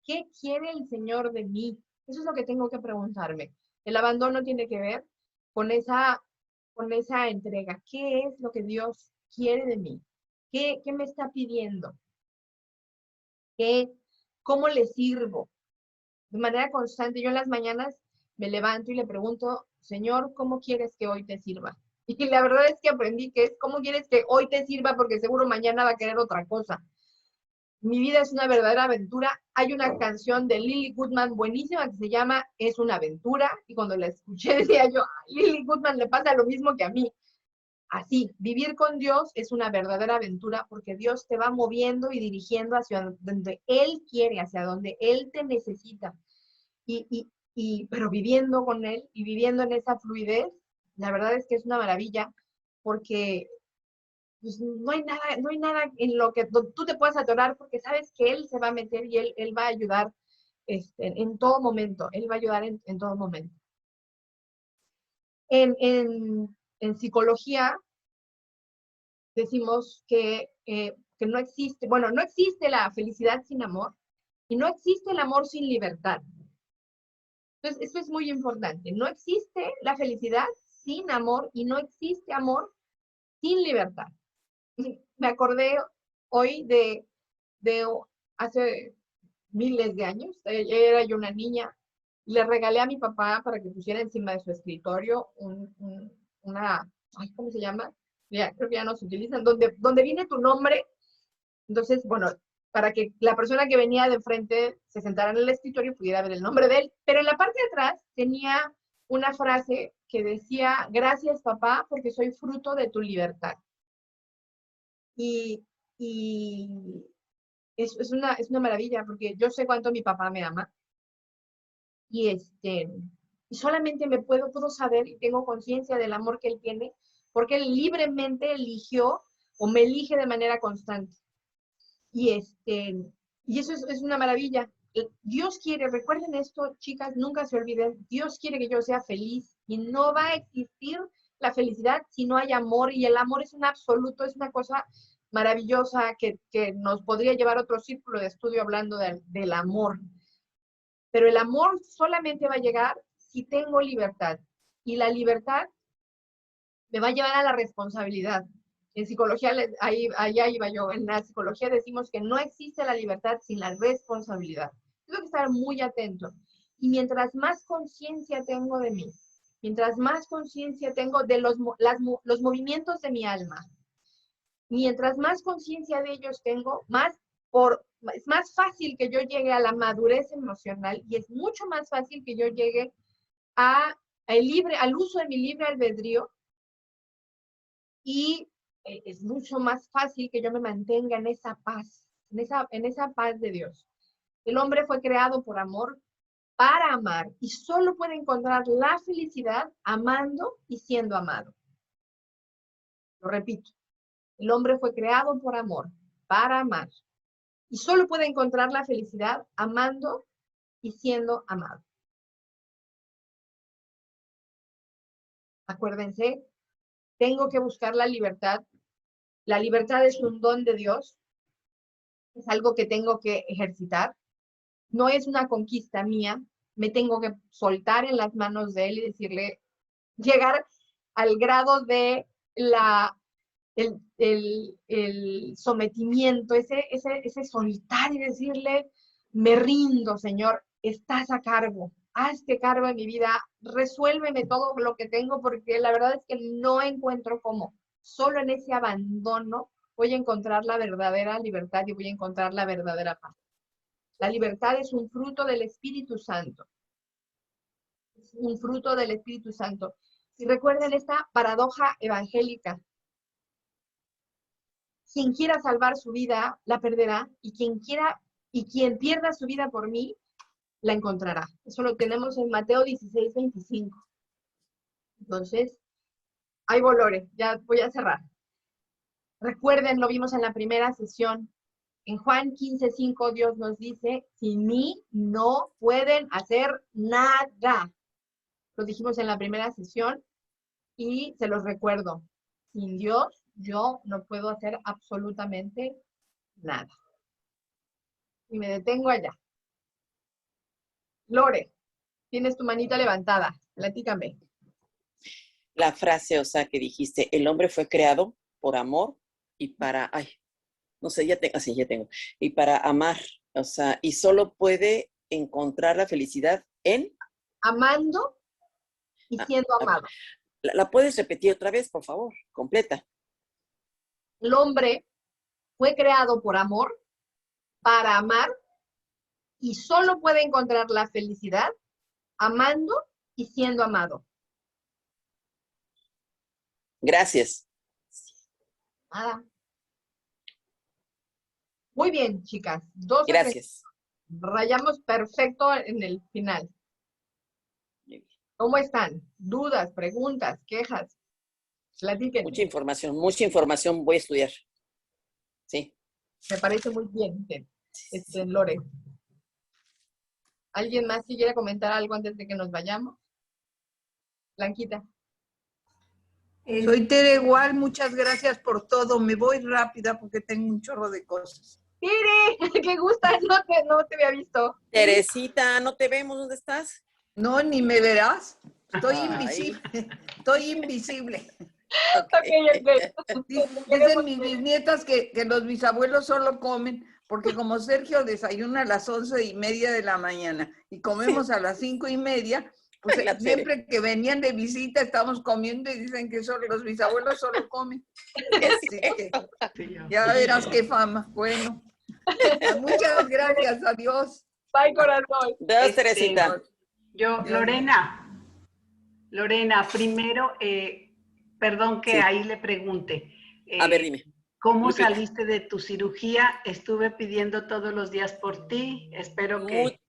¿Qué quiere el Señor de mí? Eso es lo que tengo que preguntarme. El abandono tiene que ver con esa entrega. ¿Qué es lo que Dios quiere de mí? ¿Qué me está pidiendo? ¿Cómo le sirvo? De manera constante, yo en las mañanas me levanto y le pregunto, Señor, ¿cómo quieres que hoy te sirva? Y la verdad es que aprendí que es, ¿cómo quieres que hoy te sirva? Porque seguro mañana va a querer otra cosa. Mi vida es una verdadera aventura. Hay una canción de Lily Goodman buenísima que se llama Es una aventura. Y cuando la escuché decía yo, a Lily Goodman le pasa lo mismo que a mí. Así, vivir con Dios es una verdadera aventura porque Dios te va moviendo y dirigiendo hacia donde Él quiere, hacia donde Él te necesita. Pero viviendo con Él y viviendo en esa fluidez, la verdad es que es una maravilla porque pues, no hay nada en lo que tú te puedas atorar porque sabes que Él se va a meter y Él va a ayudar en todo momento. Él va a ayudar en todo momento. En psicología decimos que no existe, bueno, no existe la felicidad sin amor y no existe el amor sin libertad. Entonces, eso es muy importante. No existe la felicidad sin amor y no existe amor sin libertad. Me acordé hoy de hace miles de años, era yo una niña, le regalé a mi papá para que pusiera encima de su escritorio una, ¿cómo se llama? Ya, creo que ya no se utilizan, donde viene tu nombre. Entonces, bueno, para que la persona que venía de frente se sentara en el escritorio y pudiera ver el nombre de él. Pero en la parte de atrás tenía una frase que decía, gracias papá, porque soy fruto de tu libertad. Y es una maravilla, porque yo sé cuánto mi papá me ama. Y solamente puedo saber y tengo conciencia del amor que él tiene, porque él libremente eligió o me elige de manera constante. Y eso es una maravilla. Dios quiere, recuerden esto, chicas, nunca se olviden, Dios quiere que yo sea feliz y no va a existir la felicidad si no hay amor, y el amor es un absoluto, es una cosa maravillosa que nos podría llevar a otro círculo de estudio hablando del amor. Pero el amor solamente va a llegar si tengo libertad, y la libertad me va a llevar a la responsabilidad. En psicología, allá iba yo, en la psicología decimos que no existe la libertad sin la responsabilidad. Tengo que estar muy atento. Y mientras más conciencia tengo de mí, mientras más conciencia tengo de los movimientos de mi alma, mientras más conciencia de ellos tengo, es más fácil que yo llegue a la madurez emocional y es mucho más fácil que yo llegue a al uso de mi libre albedrío, y es mucho más fácil que yo me mantenga en esa paz, en esa paz de Dios. El hombre fue creado por amor, para amar, y solo puede encontrar la felicidad amando y siendo amado. Lo repito, el hombre fue creado por amor, para amar, y solo puede encontrar la felicidad amando y siendo amado. Acuérdense, tengo que buscar la libertad. La libertad es un don de Dios, es algo que tengo que ejercitar. No es una conquista mía, me tengo que soltar en las manos de Él y decirle, llegar al grado de el sometimiento, ese soltar y decirle, me rindo, Señor, estás a cargo, hazte cargo de mi vida, resuélveme todo lo que tengo, porque la verdad es que no encuentro cómo. Solo en ese abandono voy a encontrar la verdadera libertad y voy a encontrar la verdadera paz. La libertad es un fruto del Espíritu Santo. Es un fruto del Espíritu Santo. Y recuerden esta paradoja evangélica. Quien quiera salvar su vida, la perderá, y quien pierda su vida por mí, la encontrará. Eso lo tenemos en Mateo 16:25. Entonces, hay valores, ya voy a cerrar. Recuerden, lo vimos en la primera sesión. En Juan 15:5 Dios nos dice, sin mí no pueden hacer nada. Lo dijimos en la primera sesión y se los recuerdo. Sin Dios yo no puedo hacer absolutamente nada. Y me detengo allá. Lore, tienes tu manita levantada. Platícame. La frase, o sea, que dijiste, el hombre fue creado por amor y para, no sé, ya tengo, y para amar, o sea, y solo puede encontrar la felicidad en... Amando y siendo amado. ¿La puedes repetir otra vez, por favor? Completa. El hombre fue creado por amor, para amar, y solo puede encontrar la felicidad amando y siendo amado. Gracias. Nada. Muy bien, chicas. Gracias. Rayamos perfecto en el final. ¿Cómo están? ¿Dudas, preguntas, quejas? Platíquenme. Mucha información voy a estudiar. Sí. Me parece muy bien, Lore. ¿Alguien más que quiera comentar algo antes de que nos vayamos? Blanquita. Soy Tere igual, muchas gracias por todo. Me voy rápida porque tengo un chorro de cosas. ¡Tere! ¡Qué gusto! No te había visto. Teresita, ¿no te vemos? ¿Dónde estás? No, ni me verás. Estoy invisible. Estoy invisible. Okay. Dicen mis bisnietas que los bisabuelos solo comen, porque como Sergio desayuna a las 11:30 de la mañana y comemos a las 5:30, pues siempre que venían de visita estábamos comiendo y dicen que los bisabuelos solo comen. Así que ya verás qué fama. Bueno, muchas gracias, adiós. Bye, corazón. Adiós, Teresita. Lorena, primero, perdón que ahí le pregunte. A ver, dime. ¿Cómo saliste de tu cirugía? Estuve pidiendo todos los días por ti. Espero que...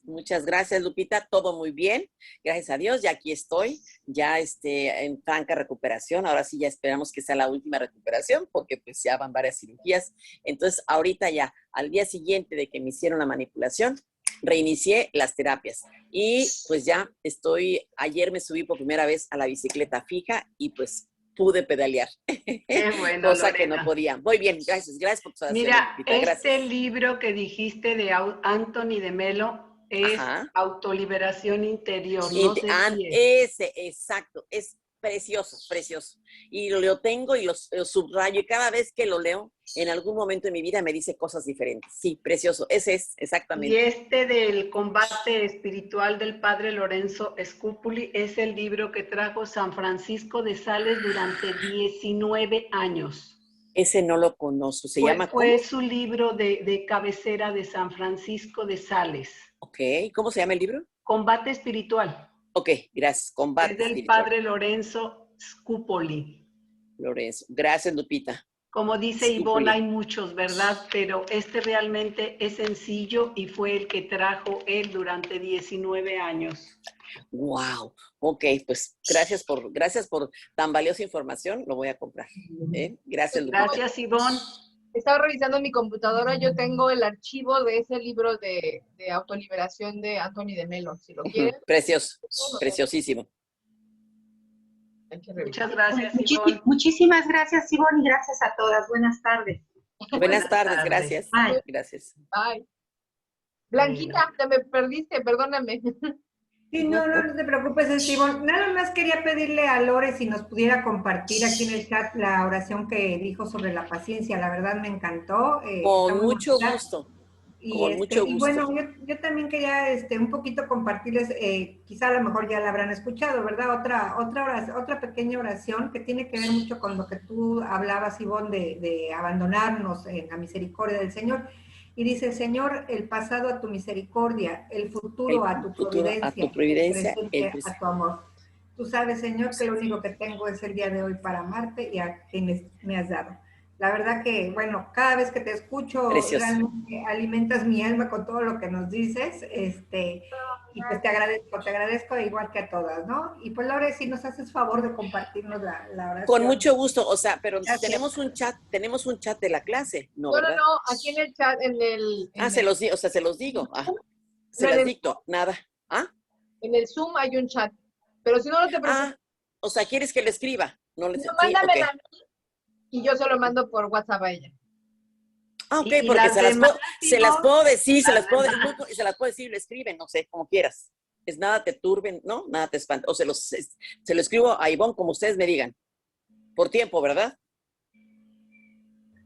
Muchas gracias, Lupita. Todo muy bien. Gracias a Dios. Ya aquí estoy, ya en franca recuperación. Ahora sí ya esperamos que sea la última recuperación porque pues ya van varias cirugías. Entonces, ahorita ya, al día siguiente de que me hicieron la manipulación, reinicié las terapias. Y pues ya ayer me subí por primera vez a la bicicleta fija y pues pude pedalear. Qué bueno, cosa Lorena. que no podía. Muy bien, gracias por tu oración. Mira, gracias. Libro que dijiste de Anthony de Melo es Autoliberación Interior. No sé si ese, exacto, es precioso. Y lo tengo y lo subrayo y cada vez que lo leo, en algún momento de mi vida me dice cosas diferentes. Sí, precioso, ese es exactamente. Y del combate espiritual del padre Lorenzo Scupoli es el libro que trajo San Francisco de Sales durante 19 años. Ese no lo conozco, Fue su libro de cabecera de San Francisco de Sales. Ok, ¿cómo se llama el libro? Combate espiritual. Ok, gracias. Combate Es del espiritual. padre Lorenzo Scupoli. Lorenzo. Gracias, Lupita. Como dice Scupoli. Ivonne, hay muchos, ¿verdad? Pero este realmente es sencillo y fue el que trajo él durante 19 años. Wow. Ok, pues gracias por tan valiosa información. Lo voy a comprar. Gracias, Lupita. Gracias, Ivonne. Estaba revisando mi computadora, yo tengo el archivo de ese libro de autoliberación de Anthony de Melo, si lo quieren. Precioso, preciosísimo. Hay que revisar. Muchas gracias, Ivonne. Muchísimas gracias, Ivonne, y gracias a todas. Buenas tardes. Buenas tardes, gracias. Bye. Gracias. Bye. Blanquita, te me perdiste, perdóname. Sí, no te preocupes, Ivonne. Nada más quería pedirle a Lore si nos pudiera compartir aquí en el chat la oración que dijo sobre la paciencia. La verdad me encantó. Con mucho gusto. Y, mucho y gusto. bueno, yo también quería un poquito compartirles, quizá a lo mejor ya la habrán escuchado, ¿verdad? Otra pequeña oración que tiene que ver mucho con lo que tú hablabas, Ivonne, de abandonarnos en la misericordia del Señor. Y dice, Señor, el pasado a tu misericordia, el futuro a tu providencia, el presente a tu amor. Tú sabes, Señor, que lo único que tengo es el día de hoy para amarte y a quienes me has dado. La verdad que, bueno, cada vez que te escucho, Precioso. realmente alimentas mi alma con todo lo que nos dices, y pues te agradezco igual que a todas, ¿no? Y pues, Lore, si nos haces favor de compartirnos la oración. Con mucho gusto, o sea, pero Gracias. tenemos un chat de la clase, ¿no? No, ¿verdad? aquí en el chat, Se los digo, se los digo. Se No, las en el- dicto, nada. en el Zoom hay un chat, pero si no te preocupes, O sea, ¿quieres que le escriba? No les no, sí, mándamela ok. a mí y yo se lo mando por WhatsApp a ella. Ok, Y porque las se las demás, puedo decir, se las las puedo demás. decir y lo escriben, no sé, como quieras. Es nada te turben, ¿no? Nada te espanta. O se lo escribo a Ivonne como ustedes me digan. Por tiempo, ¿verdad?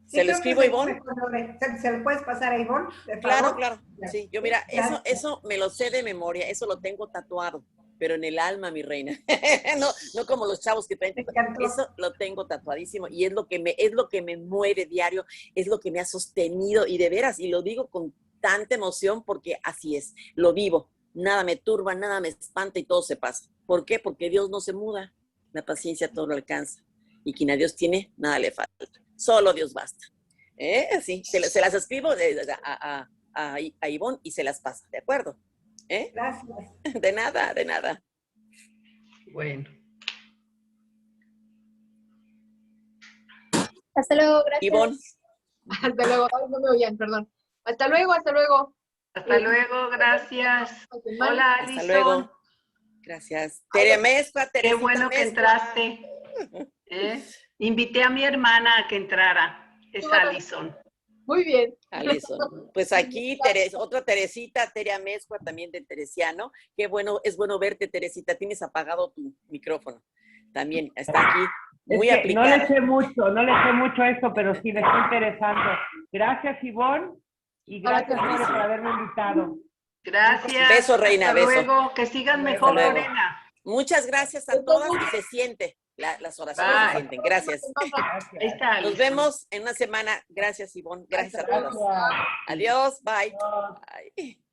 Sí, ¿Se lo creo que escribo a sería Ivonne? mejor, Lore. ¿Se lo puedes pasar a Ivonne, de Claro, favor? claro. Sí, yo mira, Gracias. eso me lo sé de memoria, eso lo tengo tatuado, pero en el alma, mi reina. no como los chavos que traen. Me encantó. Eso lo tengo tatuadísimo y es lo que me mueve diario, es lo que me ha sostenido y de veras, y lo digo con tanta emoción porque así es, lo vivo. Nada me turba, nada me espanta y todo se pasa. ¿Por qué? Porque Dios no se muda. La paciencia todo lo alcanza. Y quien a Dios tiene, nada le falta. Solo Dios basta. Sí, se las escribo a Ivonne y se las pasa, ¿de acuerdo? Gracias. De nada, de nada. Bueno. Hasta luego, gracias. Ivonne, Hasta luego. Ay, no me oían, perdón. Hasta luego, hasta luego. Hasta luego, gracias. Hola, hasta Alison. luego. Gracias. Tere Mezcua, Qué Teresita bueno que Mezcua. entraste. Invité a mi hermana a que entrara. Es Alison. Muy bien. Alison. Pues aquí otra Teresita, Tere Mezcua, también de Teresiano. Qué bueno, es bueno verte, Teresita. Tienes apagado tu micrófono. También está aquí muy es que aplicada. no le sé mucho a esto, pero sí le está interesando. Gracias, Ivonne, y gracias, Lore, por haberme invitado. Gracias. Beso, reina, Hasta beso. luego. Que sigan mejor, luego. Lorena. Muchas gracias a todas y se siente. Las oraciones Bye. se sienten. Gracias. Ahí está, Nos Alison. vemos en una semana. Gracias, Ivonne. Gracias a todas. Adiós. Bye. Bye.